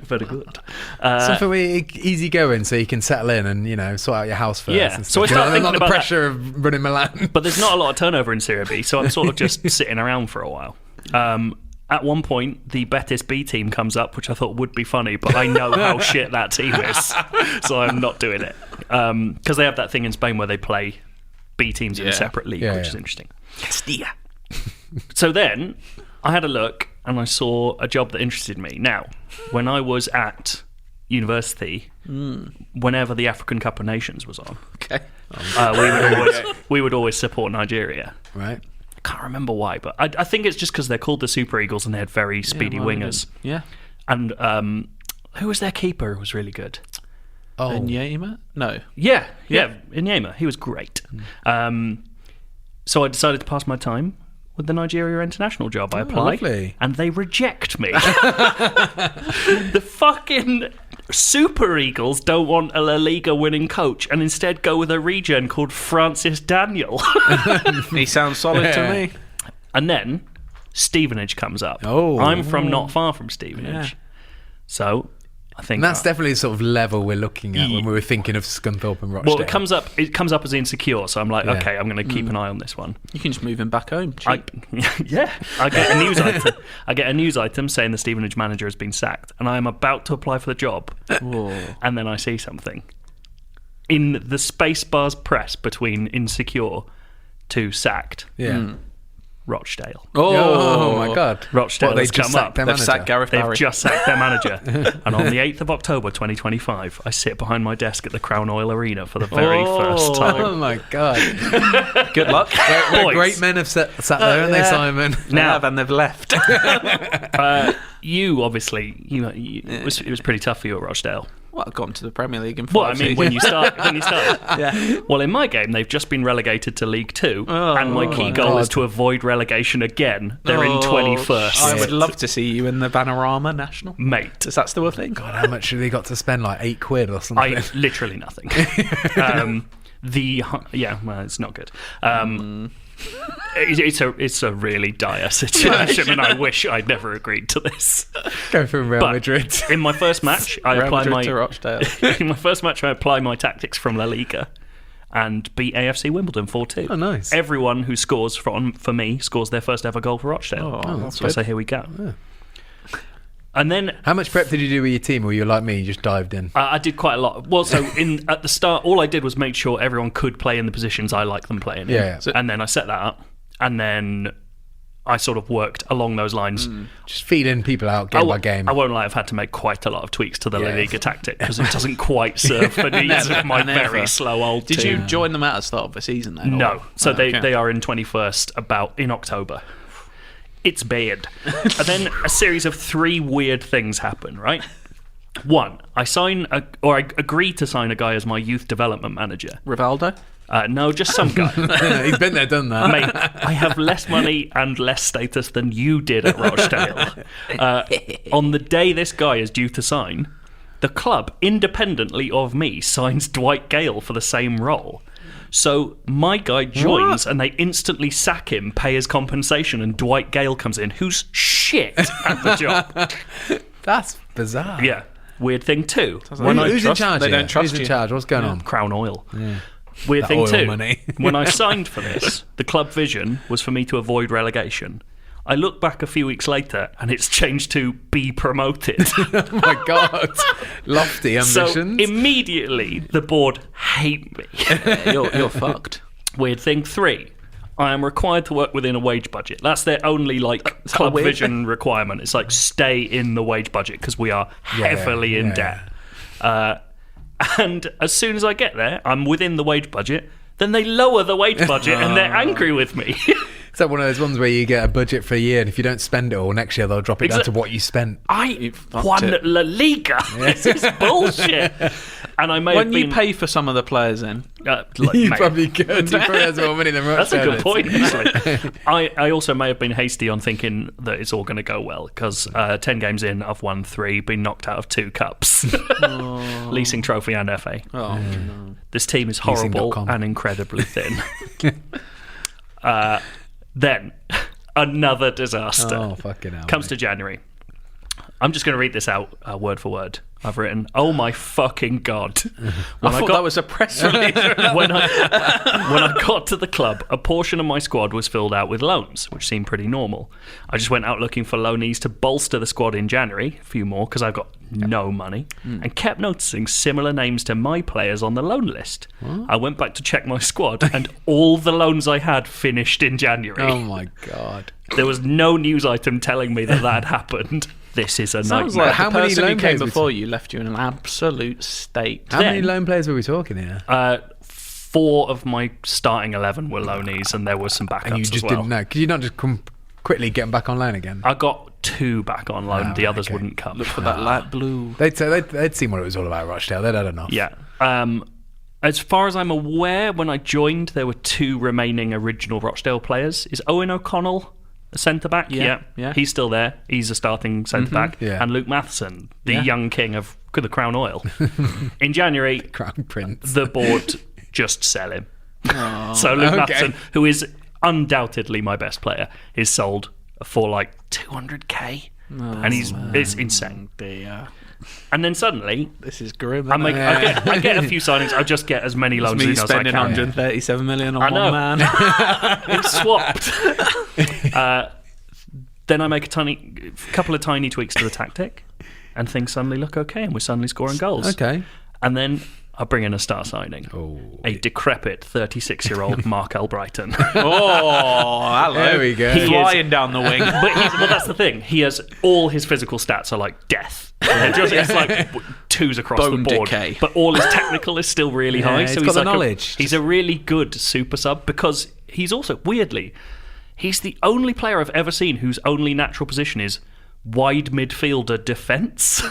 Very good. Something where easy going, so you can settle in and sort out your house first. Yeah. and So I stuff. start thinking not the about pressure of running Milan. But there's not a lot of turnover in Serie B, so I'm sort of just sitting around for a while. At one point, the Betis B team comes up, which I thought would be funny, but I know how shit that team is, so I'm not doing it. Because they have that thing in Spain where they play B teams in a separate league, which is interesting. Castilla. So then, I had a look, and I saw a job that interested me. Now, when I was at university, whenever the African Cup of Nations was on, we would always support Nigeria. Right. I can't remember why, but I think it's just because they're called the Super Eagles and they had very speedy wingers. Yeah. And who was their keeper who was really good? Oh. Nyema? No. Yeah, Inyema. He was great. So I decided to pass my time with the Nigeria international job. I applied, lovely. and they reject me. The fucking Super Eagles don't want a La Liga winning coach and instead go with a regen called Francis Daniel. He sounds solid to me. And then Stevenage comes up. Oh. I'm from not far from Stevenage. So I think And that's definitely the sort of level we're looking at when we were thinking of Scunthorpe and Rochdale. well, it comes up as insecure, so I'm like, okay, I'm going to keep an eye on this one. You can just move him back home. Cheap. I get a news item. I get a news item saying the Stevenage manager has been sacked, and I am about to apply for the job, and then I see something in the Spacebar's press between insecure to sacked. Yeah. Rochdale. Oh my God! Rochdale they has just come up. They've sacked Gareth They've Barry. just sacked their manager. And on the 8th of October 2025, I sit behind my desk at the Crown Oil Arena for the very first time. Oh my God! Good luck. Boys. Great men have sat there, haven't they, Simon? Now, And they've left. you obviously, it was pretty tough for you at Rochdale. Well, I've gone to the Premier League in 5 Well, I mean, when you seasons. started. Yeah. Well, in my game, they've just been relegated to League Two, and my key goal is to avoid relegation again. They're in 21st. I would love to see you in the Panorama National. Mate. Is that still a thing? God, how much have they got to spend? Like £8 or something? Literally nothing. Well, it's not good. It's a really dire situation, and I wish I'd never agreed to this. Go from Real But Madrid. in my first match, I Real applied Madrid my to Rochdale. in my first match I applied my tactics from La Liga and beat AFC Wimbledon 4-2. Oh, nice. Everyone who scores for me scores their first ever goal for Rochdale. That's So I say, here we go. Yeah. And then How much prep did you do with your team, or were you like me, you just dived in? I did quite a lot. Well, so at the start, all I did was make sure everyone could play in the positions I like them playing in. Yeah. And then I set that up, and then I sort of worked along those lines. Just feeding people out game by game. I won't lie, I've had to make quite a lot of tweaks to the La Liga tactic because it doesn't quite serve the needs of my very slow old Did team. you join them at the start of the season then? No. or- So okay. they are in 21st in October. It's bad. And then a series of 3 weird things happen, right? 1, I agree to sign a guy as my youth development manager. Rivaldo? No, just some guy. He's been there, done that. Mate, I have less money and less status than you did at Rochdale. On the day this guy is due to sign, the club, independently of me, signs Dwight Gale for the same role. So my guy joins and they instantly sack him, pay his compensation, and Dwight Gale comes in, who's shit at the job. That's bizarre. Yeah. Weird thing 2. Who's in charge? they here? don't trust Who's in you. charge? What's going on? Crown Oil. Yeah. Weird That thing oil 2. money. When I signed for this, the club vision was for me to avoid relegation. I look back a few weeks later and it's changed to be promoted. Oh my God. Lofty ambitions. So immediately the board hate me. You're fucked. Weird thing 3. I am required to work within a wage budget. That's their only club weird? vision requirement. It's like stay in the wage budget because we are heavily in debt. And as soon as I get there, I'm within the wage budget. Then they lower the wage budget and they're angry with me. It's like one of those ones where you get a budget for a year, and if you don't spend it all, next year they'll drop it down to what you spent. I won La Liga. This is bullshit. And I may have When been... you pay for some of the players in, You probably could. You probably has more money than That's a Rochdale good is. point, actually. I also may have been hasty on thinking that it's all going to go well because 10 games in, I've won 3, been knocked out of 2 cups. Leasing trophy and FA. oh no. This team is horrible Leasing.com. and incredibly thin. Then, another disaster. Oh, fucking hell. Comes to January. I'm just going to read this out word for word. I've written, oh my fucking God. I thought that was a press release. when I got to the club, a portion of my squad was filled out with loans, which seemed pretty normal. I just went out looking for loanees to bolster the squad in January, a few more, because I've got no money, and kept noticing similar names to my players on the loan list. I went back to check my squad, and all the loans I had finished in January. Oh my God. There was no news item telling me that had happened. This is a Sounds nightmare. like How the many person who loan came players before you left you in an absolute state. How many Then- lone players were we talking here? 4 of my starting 11 were loanees, and there were some backups And you just as well. didn't know. Could you not just come quickly get them back on loan again? I got 2 back on loan. The others okay. wouldn't come. Look for that light blue. They'd seen what it was all about, Rochdale. They'd had enough. Yeah. As far as I'm aware, when I joined, there were 2 remaining original Rochdale players. Is Owen O'Connell a centre-back? Yeah. He's still there. He's a starting centre-back. Yeah. And Luke Matheson, the Yeah. young king of the Crown Oil. In January, Crown Prince. the board just sell him. So Luke Matheson, who is undoubtedly my best player, is sold for like 200k. And it's insane. And then suddenly, This is grim. I get a few signings. I just get as many loans me in as I spending can. 137 million on I know. one man. It's swapped. Then I make a couple of tiny tweaks to the tactic, and things suddenly look okay, and we're suddenly scoring goals. Okay. And then I bring in a star signing, a decrepit 36-year-old Mark Albrighton. Oh, hello. There we go. He is- Flying down the wing. But that's the thing. He has all his physical stats are like death. It's like 2s across Bone the board. decay. But all his technical is still really high. he's So got he's the like knowledge. he's a really good super sub because he's also weirdly he's the only player I've ever seen whose only natural position is wide midfielder defence.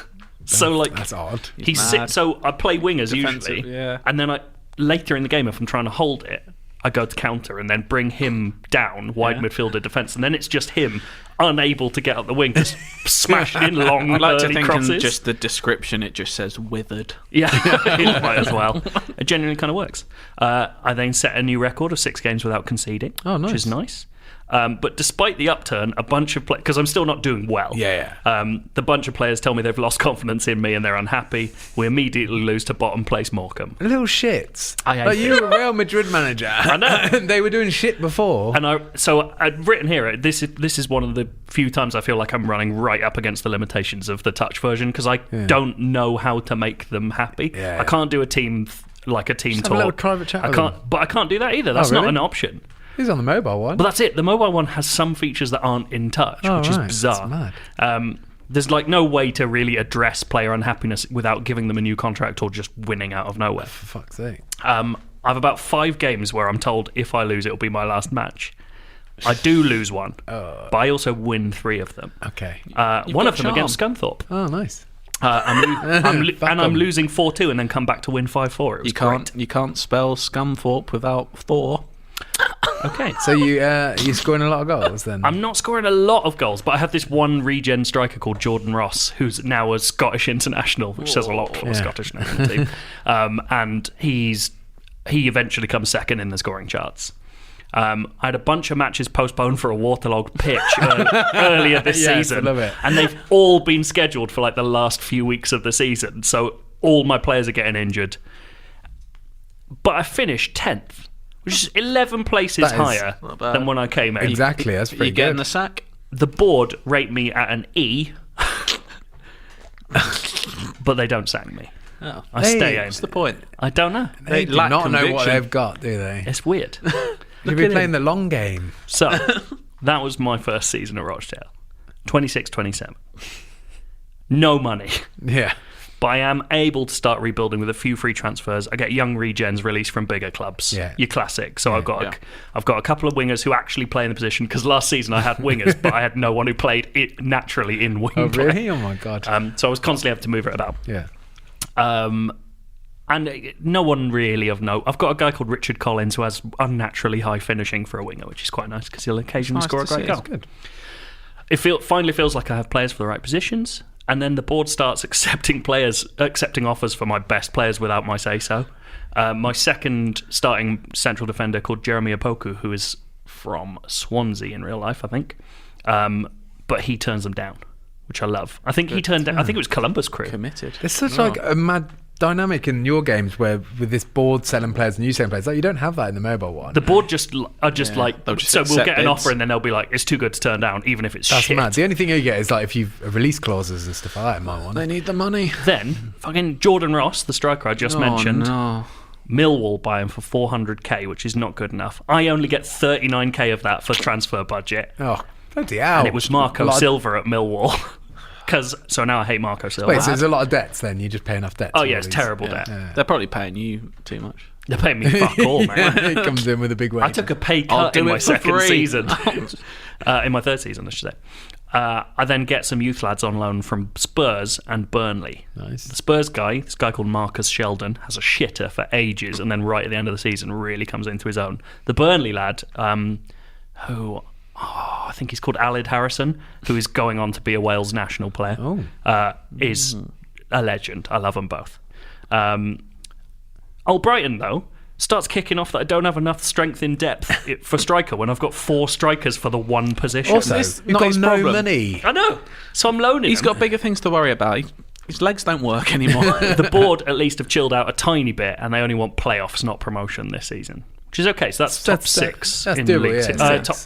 So like That's odd. He's mad. so I play wingers Defensive, usually, yeah. and then later in the game if I'm trying to hold it, I go to counter and then bring him down, wide midfielder defence, and then it's just him unable to get up the wing, just smashing in long I like to early think crosses. in just the description it just says withered. Yeah, it might as well. It genuinely kind of works. I then set a new record of 6 games without conceding, which is nice. But despite the upturn, a bunch of players, because I'm still not doing well, the bunch of players tell me they've lost confidence in me and they're unhappy. We immediately lose to bottom place Morecambe. Little shits. I hate like you it. were a Real Madrid manager. I know. And they were doing shit before. And I've written here, this is one of the few times I feel like I'm running right up against the limitations of the touch version, because I don't know how to make them happy. I can't do a team like a team Just talk. have a little private chat with them. But I can't do that either. That's really? not an option. He's on the mobile one. But that's it. The mobile one has some features that aren't in touch, which is bizarre. That's mad. There's like no way to really address player unhappiness without giving them a new contract or just winning out of nowhere. For fuck's sake. I've about 5 games where I'm told if I lose, it'll be my last match. I do lose one, but I also win 3 of them. Okay. One of them against Scunthorpe. Oh, nice. I'm losing 4-2 and then come back to win 5-4. You can't spell Scunthorpe without Thor. Okay. So you're scoring a lot of goals then? I'm not scoring a lot of goals, but I have this one regen striker called Jordan Ross, who's now a Scottish international, which says a lot for a Scottish national team. And he eventually comes second in the scoring charts. I had a bunch of matches postponed for a waterlogged pitch earlier this season. I love it. And they've all been scheduled for like the last few weeks of the season. So all my players are getting injured. But I finished 10th. Which is 11 places higher than when I came in. Exactly, that's pretty good. You getting the sack? The board rate me at an E, but they don't sack me. Oh. I stay in. What's the point? I don't know. They do lack not know what conviction. they've got, do they? It's weird. You'll be playing the long game. So, that was my first season at Rochdale. 26-27. No money. Yeah. But I am able to start rebuilding with a few free transfers. I get young regens released from bigger clubs. Yeah. Your classic. So I've got a couple of wingers who actually play in the position, because last season I had wingers, but I had no one who played it naturally in wing Oh, play. really? Oh, my God. So I was constantly having to move it about. Yeah. And no one really of note. I've got a guy called Richard Collins who has unnaturally high finishing for a winger, which is quite nice because he'll occasionally score a great goal. Good. It finally feels like I have players for the right positions. And then the board starts accepting offers for my best players without my say-so. My second starting central defender called Jeremy Opoku, who is from Swansea in real life, I think. But he turns them down, which I love. I think he turned down, I think it was Columbus crew. Committed. There's such like a mad dynamic in your games where with this board selling players and you selling players, like you don't have that in the mobile one. The board are just like, They'll just so we'll accept get an bids. offer and then they'll be like, it's too good to turn down, even if it's That's shit. mad. The only thing you get is like if you've release clauses and stuff like that in my one. They need the money. Then, fucking Jordan Ross, the striker I just mentioned, Millwall buy him for 400k, which is not good enough. I only get 39k of that for transfer budget. Oh, bloody hell. And it was Marco Silva at Millwall. So now I hate Marco Silva. Wait, so there's a lot of debts then? You just pay enough debts? Oh yeah, it's terrible debt. Yeah. They're probably paying you too much. They're paying me fuck all, man. He comes in with a big wage. I took a pay cut in my second season. In my third season, I should say. I then get some youth lads on loan from Spurs and Burnley. Nice. The Spurs guy, this guy called Marcus Sheldon, has a shitter for ages, and then right at the end of the season really comes into his own. The Burnley lad, who I think he's called Alid Harrison, who is going on to be a Wales national player, is a legend. I love them both. Old Brighton, though, starts kicking off that I don't have enough strength in depth for striker when I've got 4 strikers for the one position. Also, you've got no money. I know. So I'm loaning He's him. got bigger things to worry about. His legs don't work anymore. The board at least have chilled out a tiny bit, and they only want playoffs, not promotion this season, which is okay. So that's top 6 that's in doable, League yeah. 6. Top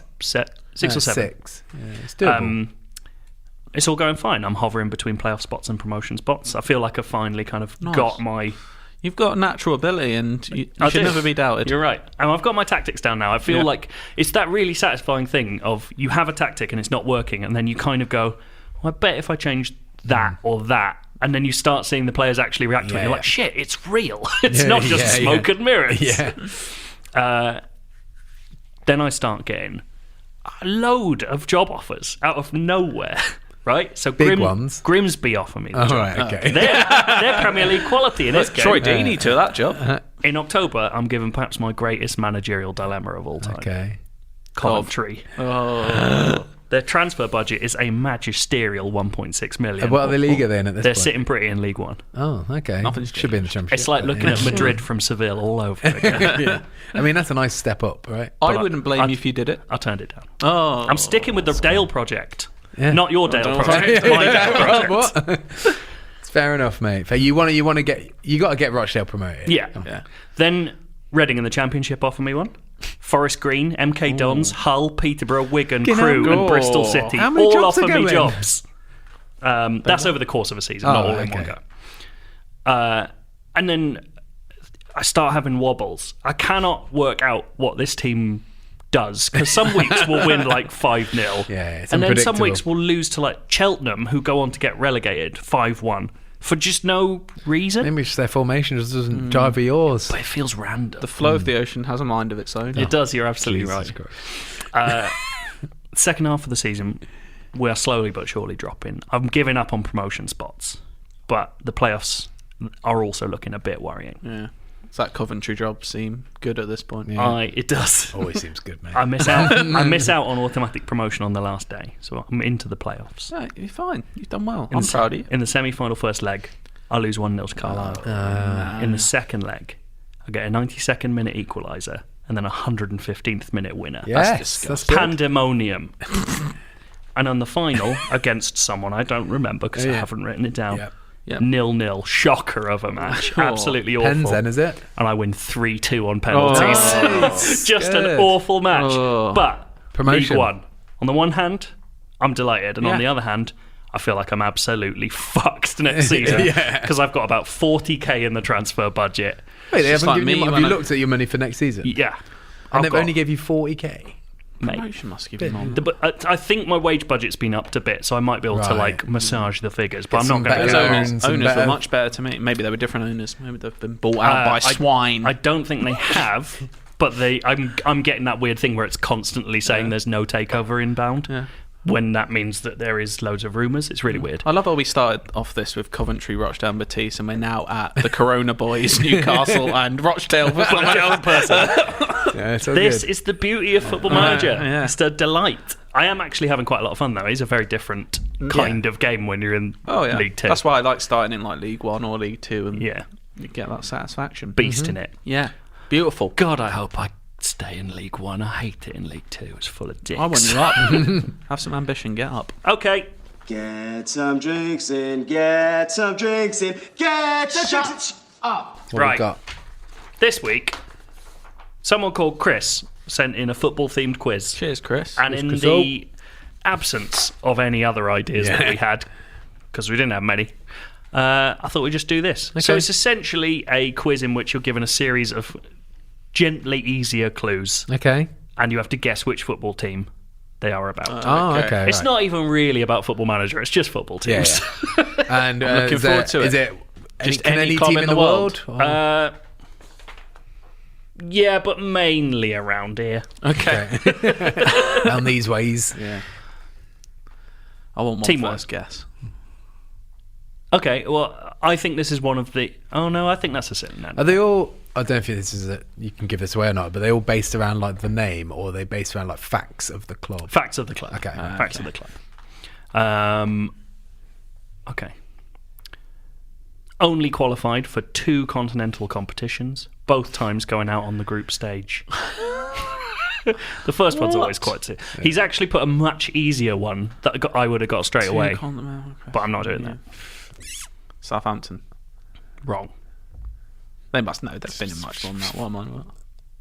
6 or 7. 6. Yeah, it's doable. It's all going fine. I'm hovering between playoff spots and promotion spots. I feel like I've finally kind of got my... You've got natural ability, and you should never be doubted. You're right. And I've got my tactics down now. I feel like it's that really satisfying thing of you have a tactic and it's not working, and then you kind of go, well, I bet if I change that or that, and then you start seeing the players actually react to it. You're like, shit, it's real. It's not just smoke and mirrors. Yeah. Then I start getting a load of job offers out of nowhere. right? So Big ones? Grimsby offer me the Oh, job. right, okay. They're Premier League quality in this game. Troy Deeney to that job. In October, I'm given perhaps my greatest managerial dilemma of all time. Okay. Coventry. Their transfer budget is a magisterial 1.6 million. What are the league then at this They're point? sitting pretty in League One. Oh, okay. Should be in the Championship. It's like looking at Madrid from Seville all over again. Yeah. I mean, that's a nice step up, right? I wouldn't blame you if you did it. I turned it down. Oh, I'm sticking with the Dale project. Yeah. Not your Dale don't project, my Dale project. What? It's fair enough, mate. You got to get Rochdale promoted. Yeah. Then Reading in the Championship offer me one. Forest Green, MK Dons, Hull, Peterborough, Wigan, Crewe, and Bristol City How many all jobs offer are me going? jobs. That's over the course of a season, not all in one go. And then I start having wobbles. I cannot work out what this team does, because some weeks we'll win like 5-0, it's and then some unpredictable. weeks we'll lose to like Cheltenham, who go on to get relegated 5-1 for just no reason. Maybe it's just their formation just doesn't jive with yours. But it feels random. The flow of the ocean has a mind of its own. It does. You're absolutely Jesus right. Second half of the season, we are slowly but surely dropping. I'm giving up on promotion spots, but the playoffs are also looking a bit worrying. Yeah. Does that Coventry job seem good at this point? It does. Always seems good, mate. I miss out on automatic promotion on the last day, so I'm into the playoffs. No, you're fine. You've done well. I'm proud of you. In the semi-final first leg, I lose 1-0 to Carlisle. In the second leg, I get a 92nd minute equaliser and then a 115th minute winner. Yes, that's good. Pandemonium. And on the final, against someone I don't remember because I haven't written it down. Yep. 0-0, shocker of a match. Absolutely awful. Pens then, is it? And I win 3-2 on penalties. Just an awful match. But Promotion. League One. On the one hand, I'm delighted. And on the other hand, I feel like I'm absolutely fucked next season. Because I've got about 40k in the transfer budget. Wait, they haven't like given me you when Have you I- looked at your money for next season? Yeah. And they've only gave you 40k? Mate. Promotion must give you more. I think my wage budget's been upped a bit, so I might be able to Right. massage the figures, but Get I'm not some going to better go. loans. Owners were much better to me. Maybe they were different owners. Maybe they've been bought out by swine. I don't think they have, but I'm getting that weird thing where it's constantly saying there's no takeover inbound. Yeah. When that means that there is loads of rumours. It's really weird. I love how we started off this with Coventry, Rochdale, and Batiste, and we're now at the Corona Boys, Newcastle, and Rochdale. Yeah, it's all This good. is the beauty of Football Manager. yeah. It's a delight. I am actually having quite a lot of fun, though. It's a very different kind of game when you're in League Two. That's why I like starting in like League One or League Two, and Yeah. you get that satisfaction. Beast in it. Yeah, beautiful. God, I hope I stay in League One. I hate it in League Two. It's full of dicks. I want you up. Have some ambition. Get up. Okay. Get some drinks in, get some drinks in, get some drinks in. What Right. we've got. This week, someone called Chris sent in a football-themed quiz. Cheers, Chris. And in the absence of any other ideas that we had, because we didn't have many, I thought we'd just do this. So it's essentially a quiz in which you're given a series of gently easier clues. Okay. And you have to guess which football team they are about. Oh, okay. It's right. not even really about Football Manager. It's just football teams. Yeah. And I'm looking forward to it. Is it Just can any any club team in in the the world? Yeah, but mainly around here. Okay. Down these ways. Yeah. I want one Teamwork. first guess. Okay, well, I think this is one of the... Oh, no, I think that's a silly name. Are they all? I don't know if this is you can give this away or not, but they all based around like the name, or are they based around like facts of the club? Facts of the club. Okay. Facts of the club. Okay. Only qualified for 2 continental competitions, both times going out on the group stage. The first one's always quite... He's actually put a much easier one that I would have got straight away, but I'm not doing that. Southampton. Wrong. They must know they've been in much more than that. What am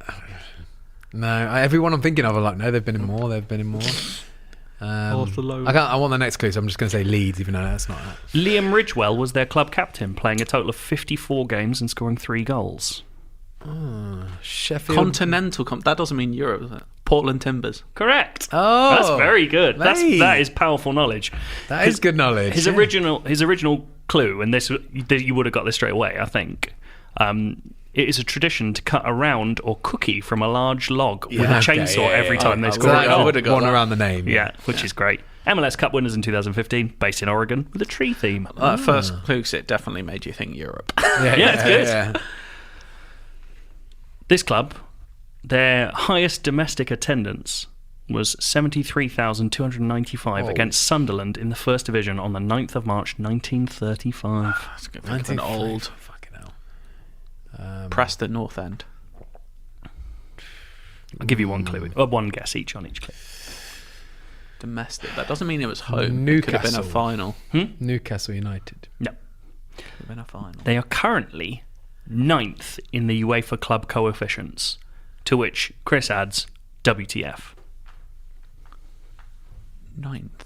I? No, everyone I'm thinking of are like, no, they've been in more. They've been in more. I want the next clue, so I'm just going to say Leeds, even though that's not that. Liam Ridgewell was their club captain, playing a total of 54 games and scoring 3 goals. Sheffield. Continental. That doesn't mean Europe, does it? Portland Timbers. Correct. Oh, that's very good. mate. That is powerful knowledge. That is good knowledge. His original clue, and you would have got this straight away, I think. It is a tradition to cut a round or cookie from a large log with a chainsaw every time they score a I goal. would have got one around the name. Yeah, which is great. MLS Cup winners in 2015, based in Oregon, with a tree theme. First clue, 'cause it definitely made you think Europe. Yeah, it's good. This club, their highest domestic attendance was 73,295 against Sunderland in the First Division on the 9th of March 1935. That's good. An old. Fucking hell. Preston North End. I'll give you one clue, or one guess each on each clue. Domestic. That doesn't mean it was home. Newcastle. It could have been a final. Newcastle United. No. Could have been a final. They are currently 9th in the UEFA club coefficients, to which Chris adds WTF. 9th.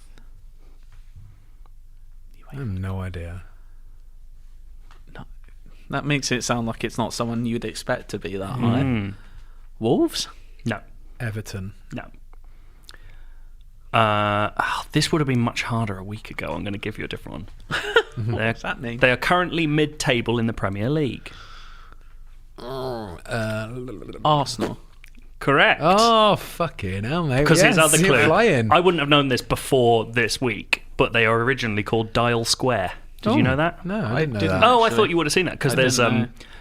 I have no idea. No. That makes it sound like it's not someone you'd expect to be that high. Wolves? No. Everton. No. This would have been much harder a week ago. I'm going to give you a different one. What's that mean? They are currently mid-table in the Premier League. Arsenal. Correct. Oh, fucking hell, mate. Because his other clue, flying. I wouldn't have known this before this week, but they are originally called Dial Square. Did you know that? No, I didn't know that. Oh, I thought you would have seen that, because there's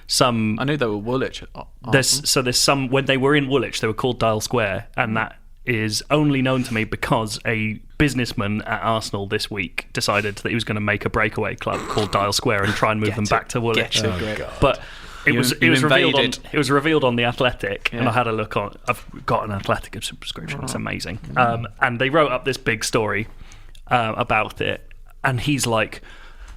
some... I knew they were Woolwich. There's some... When they were in Woolwich, they were called Dial Square, and that is only known to me because a businessman at Arsenal this week decided that he was going to make a breakaway club called Dial Square and try and move them back to Woolwich. But it was revealed on The Athletic, and I had a look on. I've got an Athletic subscription; it's amazing. And they wrote up this big story about it, and he's like,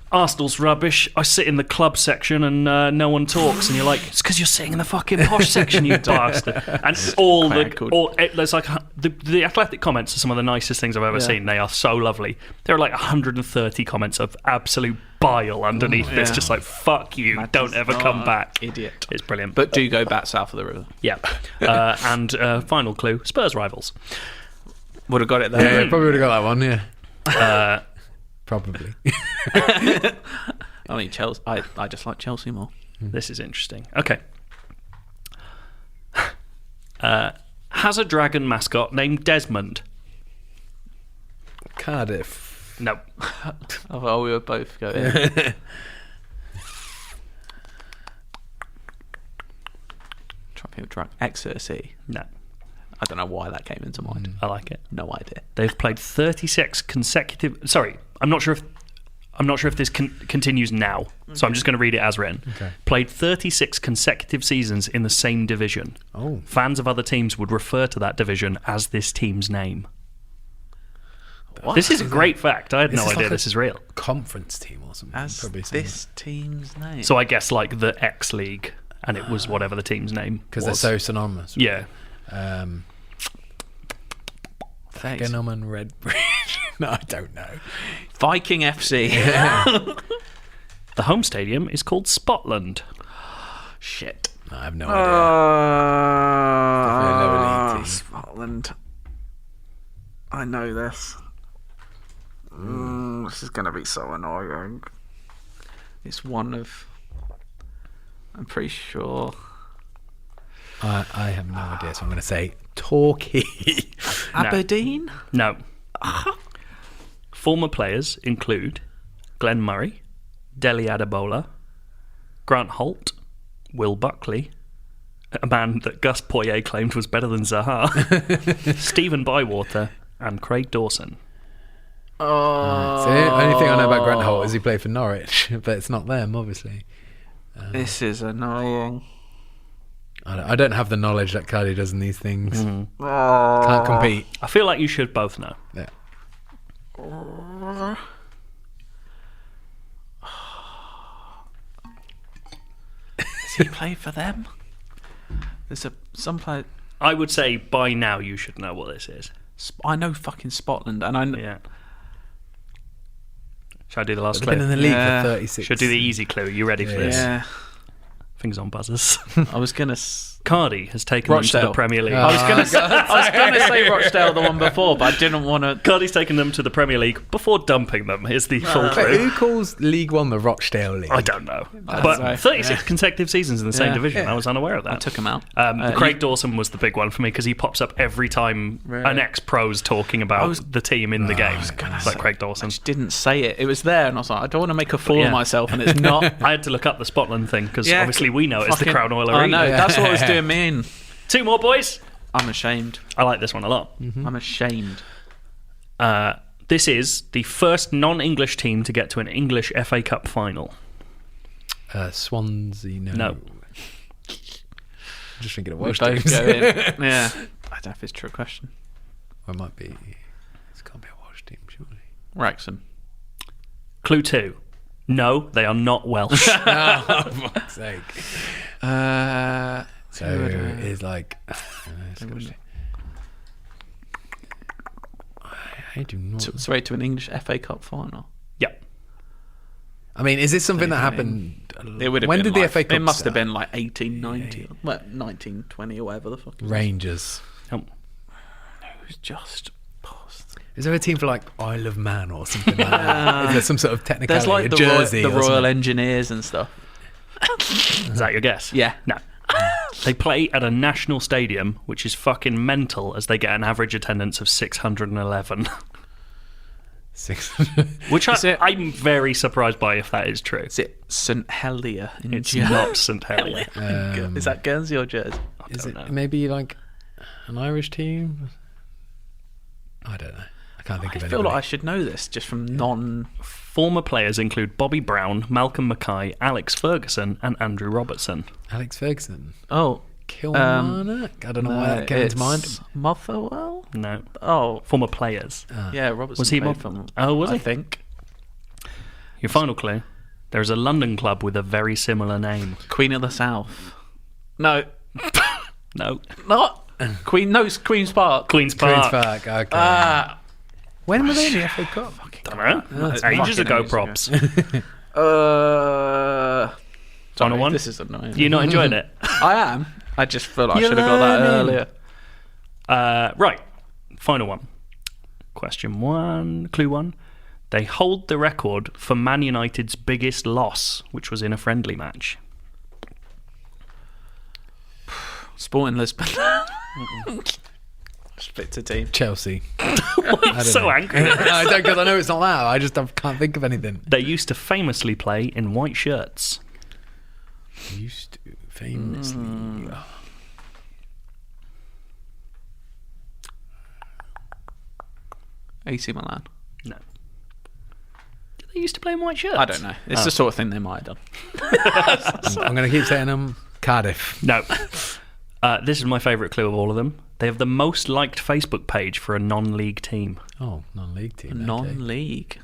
Arsenal's rubbish. I sit in the club section and no one talks, and you're like, it's because you're sitting in the fucking posh section, you bastard. And there's like the Athletic comments are some of the nicest things I've ever seen. They are so lovely. There are like 130 comments of absolute bile underneath this, just like, fuck you, don't ever come back, idiot. It's brilliant. But do go back south of the river. Yeah. And final clue: Spurs rivals. Would have got it there. Yeah, probably would have got that one. Yeah. Probably. I mean, Chelsea. I just like Chelsea more. This is interesting. Okay. Has a dragon mascot named Desmond. Cardiff. No. Oh, we were both going. Exeter City. No. I don't know why that came into mind. I like it. No idea. They've played 36 consecutive. Sorry, I'm not sure if this continues now, so I'm just going to read it as written. Okay. Played 36 consecutive seasons in the same division. Oh. Fans of other teams would refer to that division as this team's name. What? This is a great fact. I had no idea like this is real. Conference team or something. As probably this team's name. So I guess like the X League, and it was whatever the team's name because they're so synonymous. Yeah. Gentleman Redbridge. No, I don't know. Viking FC. The home stadium is called Spotland. Shit. No, I have no idea. Scotland. I know this. This is going to be so annoying. It's one of... I'm pretty sure... I have no idea, so I'm going to say Torquay. Aberdeen? No. Former players include Glenn Murray, Dele Adebola, Grant Holt, Will Buckley, a man that Gus Poyet claimed was better than Zaha, Stephen Bywater, and Craig Dawson. So the only thing I know about Grant Holt is he played for Norwich, but it's not them, obviously. This is annoying. I don't have the knowledge that Cardy does in these things. Can't compete. I feel like you should both know. Yeah. Does he play for them? There's some player. I would say by now you should know what this is. I know fucking Scotland, and I know. Yeah. Shall I do the last They've clue? been in the league for 36. Should I do the easy clue? Are you ready for this? Yeah. Fingers on buzzers. I was gonna. Cardy has taken them to the Rochdale. Premier League. I was going to say Rochdale, the one before, but I didn't want to. Cardy's taken them to the Premier League before dumping them. Here's the full But clue. who calls League One the Rochdale League? I don't know. That's But right. 36 consecutive seasons in the same division. I was unaware of that. I took him out. Craig Dawson was the big one for me because he pops up every time an ex-pro's talking about the team in the game. It's like Craig Dawson. I just didn't say it. It was there, and I was like, I don't want to make a fool of myself, and it's not. I had to look up the Spotland thing because obviously we know it's the Crown Oil I Arena. know, that's what was doing me in. 2 more, boys. I'm ashamed. I like this one a lot. I'm ashamed. This is the first non-English team to get to an English FA Cup final. Swansea, no. No. I'm just thinking of We Welsh both teams. go in. Yeah. I don't know if it's a true question. Or it might be. It can't be a Welsh team, surely. Wrexham. Clue 2. No, they are not Welsh. Oh, for fuck's sake. So it's like. I do not. Straight to an English FA Cup final. Yep. I mean, is this something that happened? It would have when been did like, the FA Cup It must start? have been like 1890, well, 1920 or whatever the fuck. It was. Rangers. Oh. It was just past. Is there a team for like Isle of Man or something like that? Is there some sort of technicality? There's like a the, Jersey the or Royal something? Engineers and stuff. Is that your guess? Yeah. No. They play at a national stadium, which is fucking mental, as they get an average attendance of 611. 600. Which I'm very surprised by if that is true. Is it St Helier? It's not St Helier. Is that Guernsey or Jersey? Is it maybe like an Irish team? I don't know. I can't think of I anybody. feel like I should know this just from non. Former players include Bobby Brown, Malcolm Mackay, Alex Ferguson, and Andrew Robertson. Alex Ferguson. Oh. Kilmarnock? I don't know why that came to mind. Motherwell? No. Oh. Former players. Yeah, Robertson Was he played Moth- from. Oh, was I he? think. Your final clue. There's a London club with a very similar name. Queen of the South. No. No. Not. Queen. No, it's Queen's Park. Queen's Park. Queen's Park, okay. When were they in the FA Cup? Don't know. Ages ago, props. Final one? This is annoying. You're not enjoying it? I am. I just feel like I should have got that earlier. Right. Final one. Question 1. Clue 1. They hold the record for Man United's biggest loss, which was in a friendly match. Sporting Lisbon. Split to team. Chelsea. I'm so angry. I don't, because I know it's not that. I just can't think of anything. They used to famously play in white shirts. Used to famously. AC Milan. No. Did they used to play in white shirts? I don't know. It's the sort of thing they might have done. I'm going to keep saying them. Cardiff. No. This is my favourite clue of all of them. They have the most liked Facebook page for a non-league team. Oh, non-league team. okay. Non-league.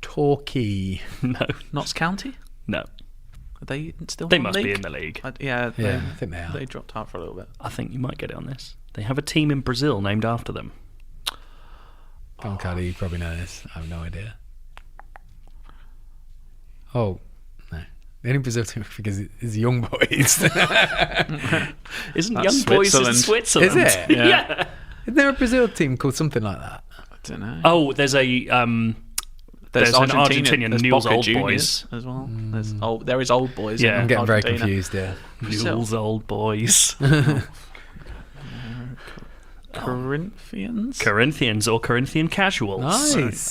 Torquay. No. Notts County? No. Are they still They non-league? must be in the league. Yeah, Yeah, I think they are. They dropped out for a little bit. I think you might get it on this. They have a team in Brazil named after them. Come on, Cardy, you probably know this. I have no idea. Oh, no. The only Brazil team because it's Young Boys. Isn't That's Young Boys in Switzerland. Switzerland? Is it? Yeah. Isn't there a Brazil team called something like that? I don't know. Oh, there's a there's an Argentinian there's Newell's Boca Old Juniors Boys. as well. There is Old Boys. Yeah. in I'm getting very Argentina. confused there. Newell's Old Boys. Corinthians. Corinthians or Corinthian casuals. Nice.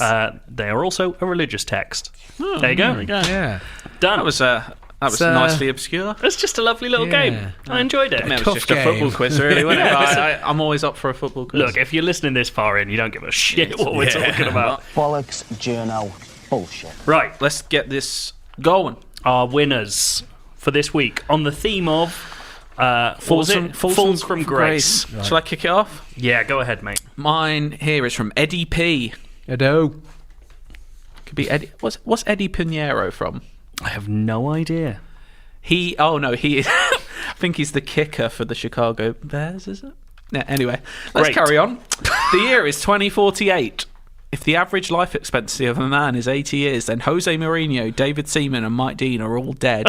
They are also a religious text. There you go. There we go. Yeah. Done. That was So- nicely obscure. It's just a lovely little Yeah. game. I enjoyed it. I mean, it was Tough just game. a football quiz, really, wasn't it? Yeah. I'm always up for a football quiz. Look, if you're listening this far in, you don't give a shit what we're talking about. Bollocks, journo, bullshit. Right. Let's get this going. Our winners for this week on the theme of falls from grace. Shall I kick it off? Yeah, go ahead, mate. Mine here is from Eddie P. Edo. Could be Eddie. What's Eddie Pinheiro from? I have no idea. He is. I think he's the kicker for the Chicago Bears, is it? Yeah, anyway, let's Great. carry on. The year is 2048. If the average life expectancy of a man is 80 years, then Jose Mourinho, David Seaman, and Mike Dean are all dead.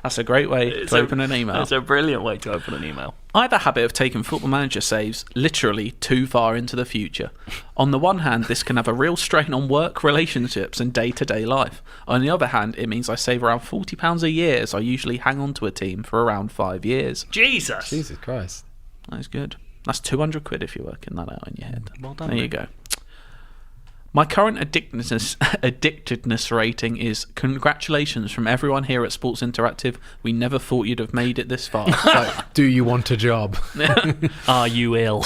That's a great way to open an email. It's a brilliant way to open an email. I have a habit of taking Football Manager saves literally too far into the future. On the one hand, this can have a real strain on work, relationships and day-to-day life. On the other hand, it means I save around £40 a year, as I usually hang on to a team for around 5 years. Jesus Christ. That's good. That's £200 if you're working that out in your head. Well done. There you go. My current addictedness rating is congratulations from everyone here at Sports Interactive. We never thought you'd have made it this far. So, do you want a job? Are you ill?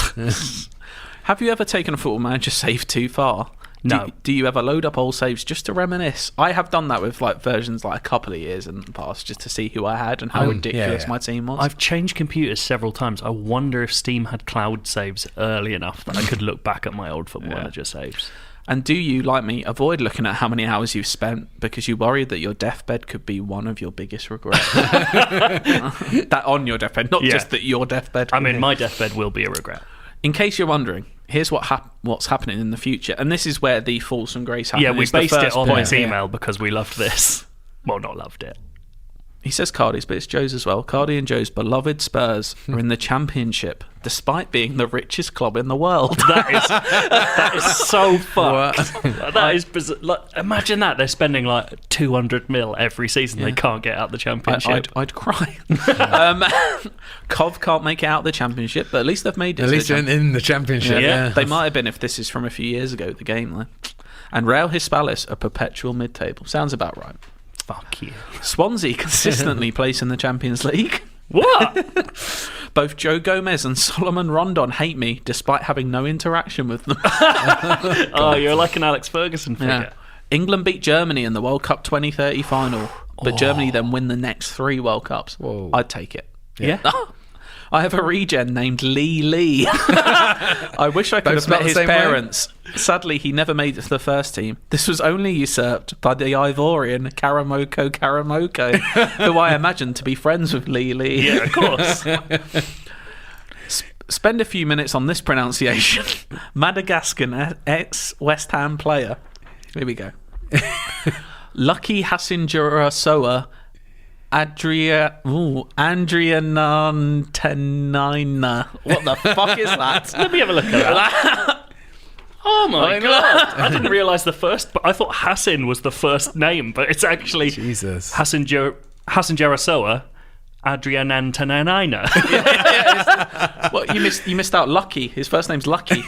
Have you ever taken a Football Manager save too far? No. Do you ever load up old saves just to reminisce? I have done that with like versions like a couple of years in the past, just to see who I had and how ridiculous my team was. I've changed computers several times. I wonder if Steam had cloud saves early enough that I could look back at my old Football Manager saves. And do you, like me, avoid looking at how many hours you've spent because you worry that your deathbed could be one of your biggest regrets? That on your deathbed, not just that your deathbed. I mean, my deathbed will be a regret. In case you're wondering, here's what's happening in the future. And this is where the falls from grace happen. Yeah, we It's the based it first on point his here. email because we loved this. Well, not loved it. He says Cardy's, but it's Joe's as well. Cardy and Joe's beloved Spurs are in the Championship, despite being the richest club in the world. That is so fucked. That is bizarre. Like, imagine that. They're spending like 200 mil every season. They can't get out the Championship. I'd cry. Cov can't make it out the Championship, but at least they've made it. At least they're in the Championship. Yeah. They might have been if this is from a few years ago, the game though. And Real Hispalis are perpetual mid-table. Sounds about right. Fuck you. Swansea consistently place in the Champions League. What? Both Joe Gomez and Solomon Rondon hate me, despite having no interaction with them. Oh, you're like an Alex Ferguson figure. Yeah. England beat Germany in the World Cup 2030 final, but Germany then win the next 3 World Cups. Whoa. I'd take it. Yeah. I have a regen named Lee. I wish I could have met his parents. Sadly, he never made it to the first team. This was only usurped by the Ivorian Karamoko, who I imagine to be friends with Lee. Yeah, of course. Spend a few minutes on this pronunciation. Madagascan ex-West Ham player. Here we go. Lucky Hasinjurasoa Andrea Nantenina. What the fuck is that? Let me have a look at that. Oh my god! I didn't realise the first, but I thought Hassan was the first name, but it's actually Jesus. Hasinjurasoa Adrianantananina. What you missed out Lucky. His first name's Lucky.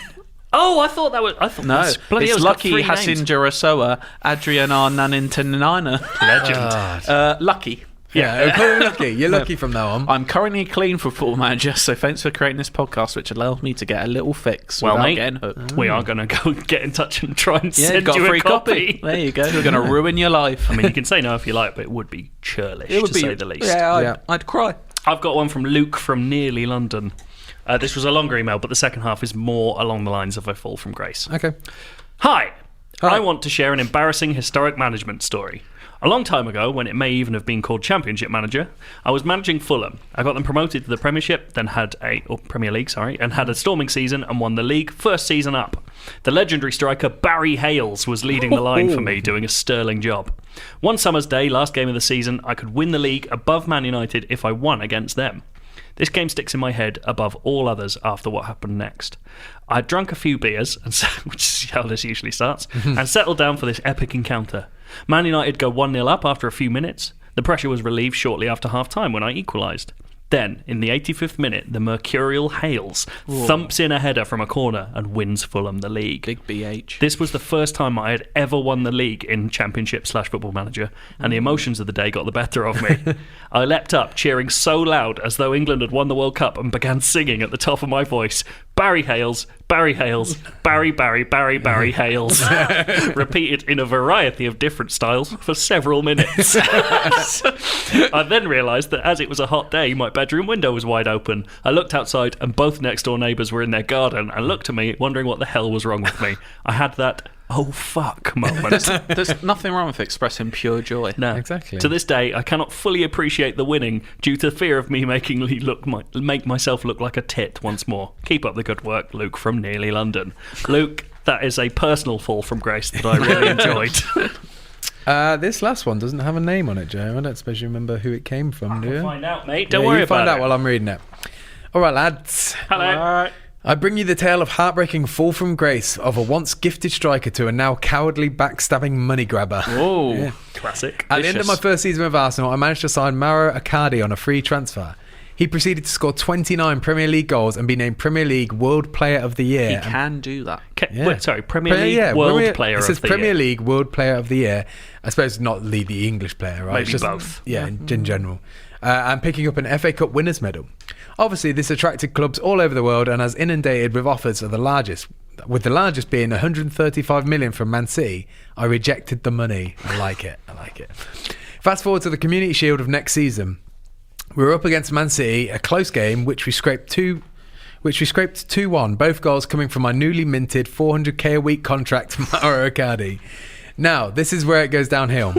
Oh, I thought that was. No, bloody it's hell, Lucky got 3 names. Hasinjurasoa Adriananintanina. Legend. Lucky. Yeah, call him Lucky. You're lucky from now on. I'm currently clean for Football Manager, so thanks for creating this podcast, which allows me to get a little fix Well, without mate, getting hooked. we are going to go get in touch and try and Yeah, send got you a free copy. There you go. We're going to ruin your life. I mean, you can say no if you like, but it would be churlish, to say the least. Yeah, I'd cry. I've got one from Luke from nearly London. This was a longer email, but the second half is more along the lines of a fall from grace. Okay. Hi. I want to share an embarrassing historic management story. A long time ago, when it may even have been called Championship Manager, I was managing Fulham. I got them promoted to the Premiership, then Premier League, and had a storming season and won the league first season up. The legendary striker Barry Hales was leading the line for me, doing a sterling job. One summer's day, last game of the season, I could win the league above Man United if I won against them. This game sticks in my head above all others after what happened next. I'd drunk a few beers, which is how this usually starts, and settled down for this epic encounter. Man United go 1-0 up after a few minutes. The pressure was relieved shortly after half-time when I equalised. Then, in the 85th minute, the mercurial Hales thumps in a header from a corner and wins Fulham the league. Big BH. This was the first time I had ever won the league in Championship/Football Manager, and the emotions of the day got the better of me. I leapt up, cheering so loud as though England had won the World Cup, and began singing at the top of my voice, Barry Hales, Barry Hales, Barry Hales. Repeated in a variety of different styles for several minutes. I then realised that as it was a hot day, my bedroom window was wide open. I looked outside and both next door neighbours were in their garden and looked at me, wondering what the hell was wrong with me. I had that oh fuck moment. There's nothing wrong with expressing pure joy. No, exactly. To this day, I cannot fully appreciate the winning due to fear of me make myself look like a tit once more. Keep up the good work, Luke from nearly London. Luke, that is a personal fall from grace that I really enjoyed. This last one doesn't have a name on it, Joe. I don't suppose you remember who it came from, do you? Find out, mate. Don't worry you about find it. out while I'm reading it. All right, lads. Hello. I bring you the tale of heartbreaking fall from grace of a once gifted striker to a now cowardly backstabbing money grabber. Oh, classic. At the end of my first season with Arsenal, I managed to sign Mauro Cardy on a free transfer. He proceeded to score 29 Premier League goals and be named Premier League World Player of the Year. He can do that. Wait, sorry, Premier League World Player of the Year. It says Premier League World Player of the Year. I suppose not the English player, right? Maybe both. Yeah, in general. And picking up an FA Cup winners medal. Obviously, this attracted clubs all over the world and has inundated with offers of the largest, with the largest being 135 million from Man City. I rejected the money. I like it. Fast forward to the Community Shield of next season. We were up against Man City, a close game, which we scraped 2-1, both goals coming from my newly minted 400k a week contract to Mauro Cardy. Now, this is where it goes downhill.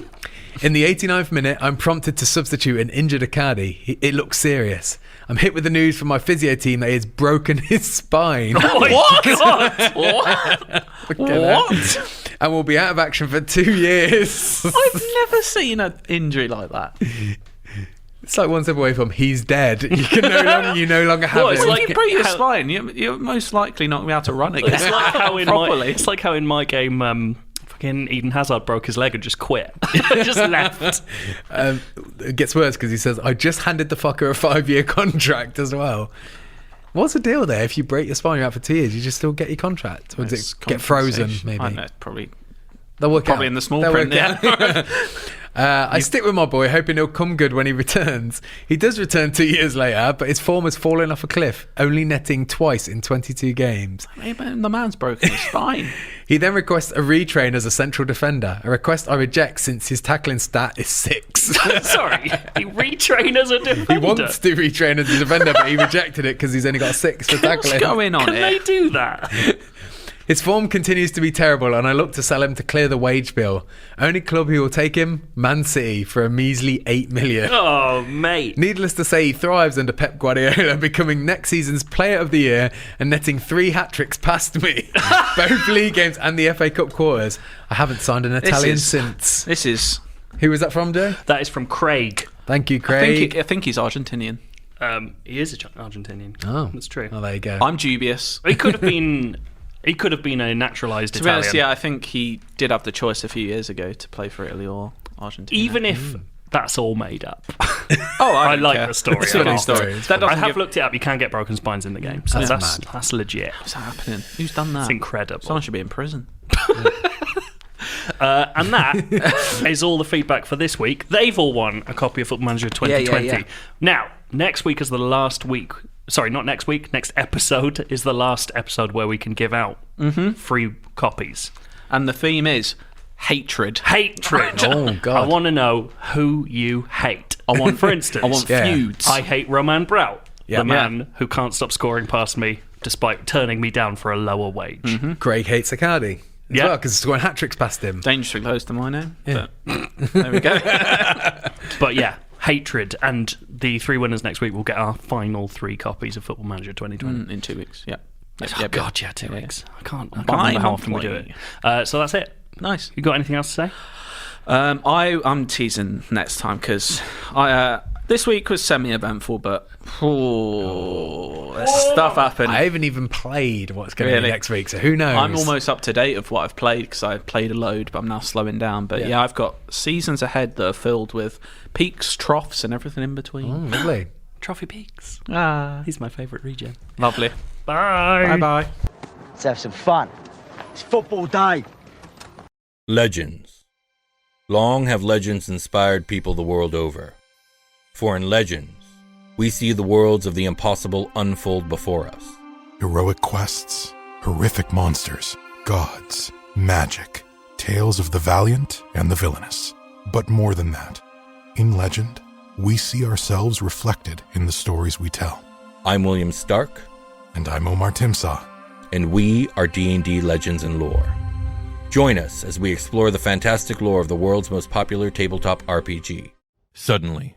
In the 89th minute, I'm prompted to substitute an injured Cardy. It looks serious. I'm hit with the news from my physio team that he has broken his spine. Oh my God! What? And will be out of action for 2 years. I've never seen an injury like that. It's like one step away from he's dead. You no longer have it. If you break your spine, you're most likely not going to be able to run again. It's like how in my game, fucking Eden Hazard broke his leg and just quit. Just left. It gets worse because he says, I just handed the fucker a 5-year contract as well. What's the deal there? If you break your spine, you're out for 2 years, you just still get your contract? Or does it get frozen, maybe? I don't know, probably in the small print, yeah. I stick with my boy, hoping he'll come good when he returns. He does return 2 years later, but his form has fallen off a cliff, only netting twice in 22 games. Hey, man, the man's broken his spine. He then requests a retrain as a central defender, a request I reject since his tackling stat is 6. Sorry, he retrain as a defender? He wants to retrain as a defender, but he rejected it because he's only got 6 for tackling. What's going on Can here? they do that? His form continues to be terrible, and I look to sell him to clear the wage bill. Only club who will take him, Man City, for a measly 8 million. Oh, mate. Needless to say, he thrives under Pep Guardiola, becoming next season's Player of the Year and netting 3 hat-tricks past me. Both league games and the FA Cup quarters. I haven't signed an Italian since. This is... Who was that from, Joe? That is from Craig. Thank you, Craig. I think he's Argentinian. He is Argentinian. Oh. That's true. Oh, there you go. I'm dubious. He could have been... He could have been a naturalised To be Italian. honest, yeah, I think he did have the choice a few years ago to play for Italy or Argentina. Even if that's all made up. I like care. the story. It's a good story. I have looked it up. You can get broken spines in the game. So that's legit. What's happening? Who's done that? It's incredible. Someone should be in prison. And that is all the feedback for this week. They've all won a copy of Football Manager 2020. Yeah. Now, next week is the last week. Sorry, not next week. Next episode is the last episode where we can give out free copies. And the theme is hatred. Hatred. Oh, God. I want to know who you hate. For instance, I want feuds. I hate Roman Braut, Yeah. the man who can't stop scoring past me despite turning me down for a lower wage. Craig hates Cardy. Yeah. Well, because he's scoring hat-tricks past him. Dangerously close to my name. Yeah. But there we go. But yeah, hatred. And the 3 winners next week will get our final 3 copies of Football Manager 2020. In 2 weeks, yeah. God, 2 weeks. I can't remember how often we do it. So that's it. Nice. You got anything else to say? I'm teasing next time because this week was semi-eventful, but there's stuff happened. I haven't even played what's going to be next week, so who knows? I'm almost up to date of what I've played because I played a load, but I'm now slowing down. But yeah, I've got seasons ahead that are filled with peaks, troughs, and everything in between. Oh, lovely. Trophy Peaks. He's my favourite region. Lovely. Bye. Bye-bye. Let's have some fun. It's football day. Legends. Long have legends inspired people the world over. For in legends, we see the worlds of the impossible unfold before us. Heroic quests, horrific monsters, gods, magic, tales of the valiant and the villainous. But more than that, in legend, we see ourselves reflected in the stories we tell. I'm William Stark. And I'm Omar Timsaw. And we are D&D Legends and Lore. Join us as we explore the fantastic lore of the world's most popular tabletop RPG. Suddenly,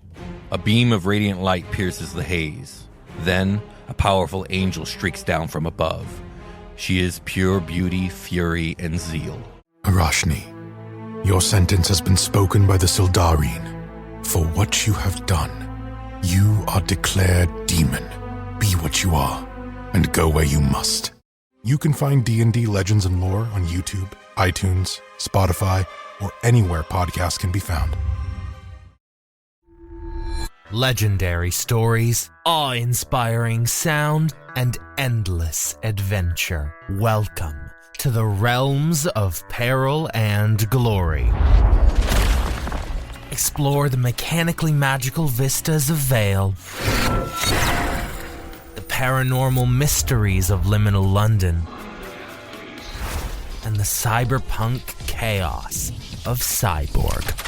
a beam of radiant light pierces the haze. Then, a powerful angel streaks down from above. She is pure beauty, fury, and zeal. Arashni, Your sentence has been spoken by the Sildarine. For what you have done, you are declared demon. Be what you are, and go where you must. You can find D&D Legends and Lore on YouTube, iTunes, Spotify, or anywhere podcasts can be found. Legendary stories, awe-inspiring sound, and endless adventure. Welcome to the realms of peril and glory. Explore the mechanically magical vistas of Vale, the paranormal mysteries of liminal London, and the cyberpunk chaos of Cyborg.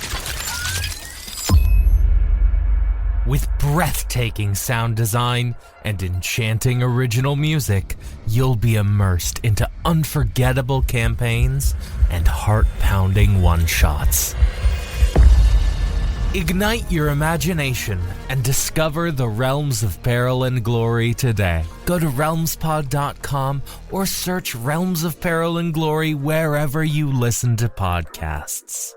With breathtaking sound design and enchanting original music, you'll be immersed into unforgettable campaigns and heart-pounding one-shots. Ignite your imagination and discover the realms of peril and glory today. Go to realmspod.com or search Realms of Peril and Glory wherever you listen to podcasts.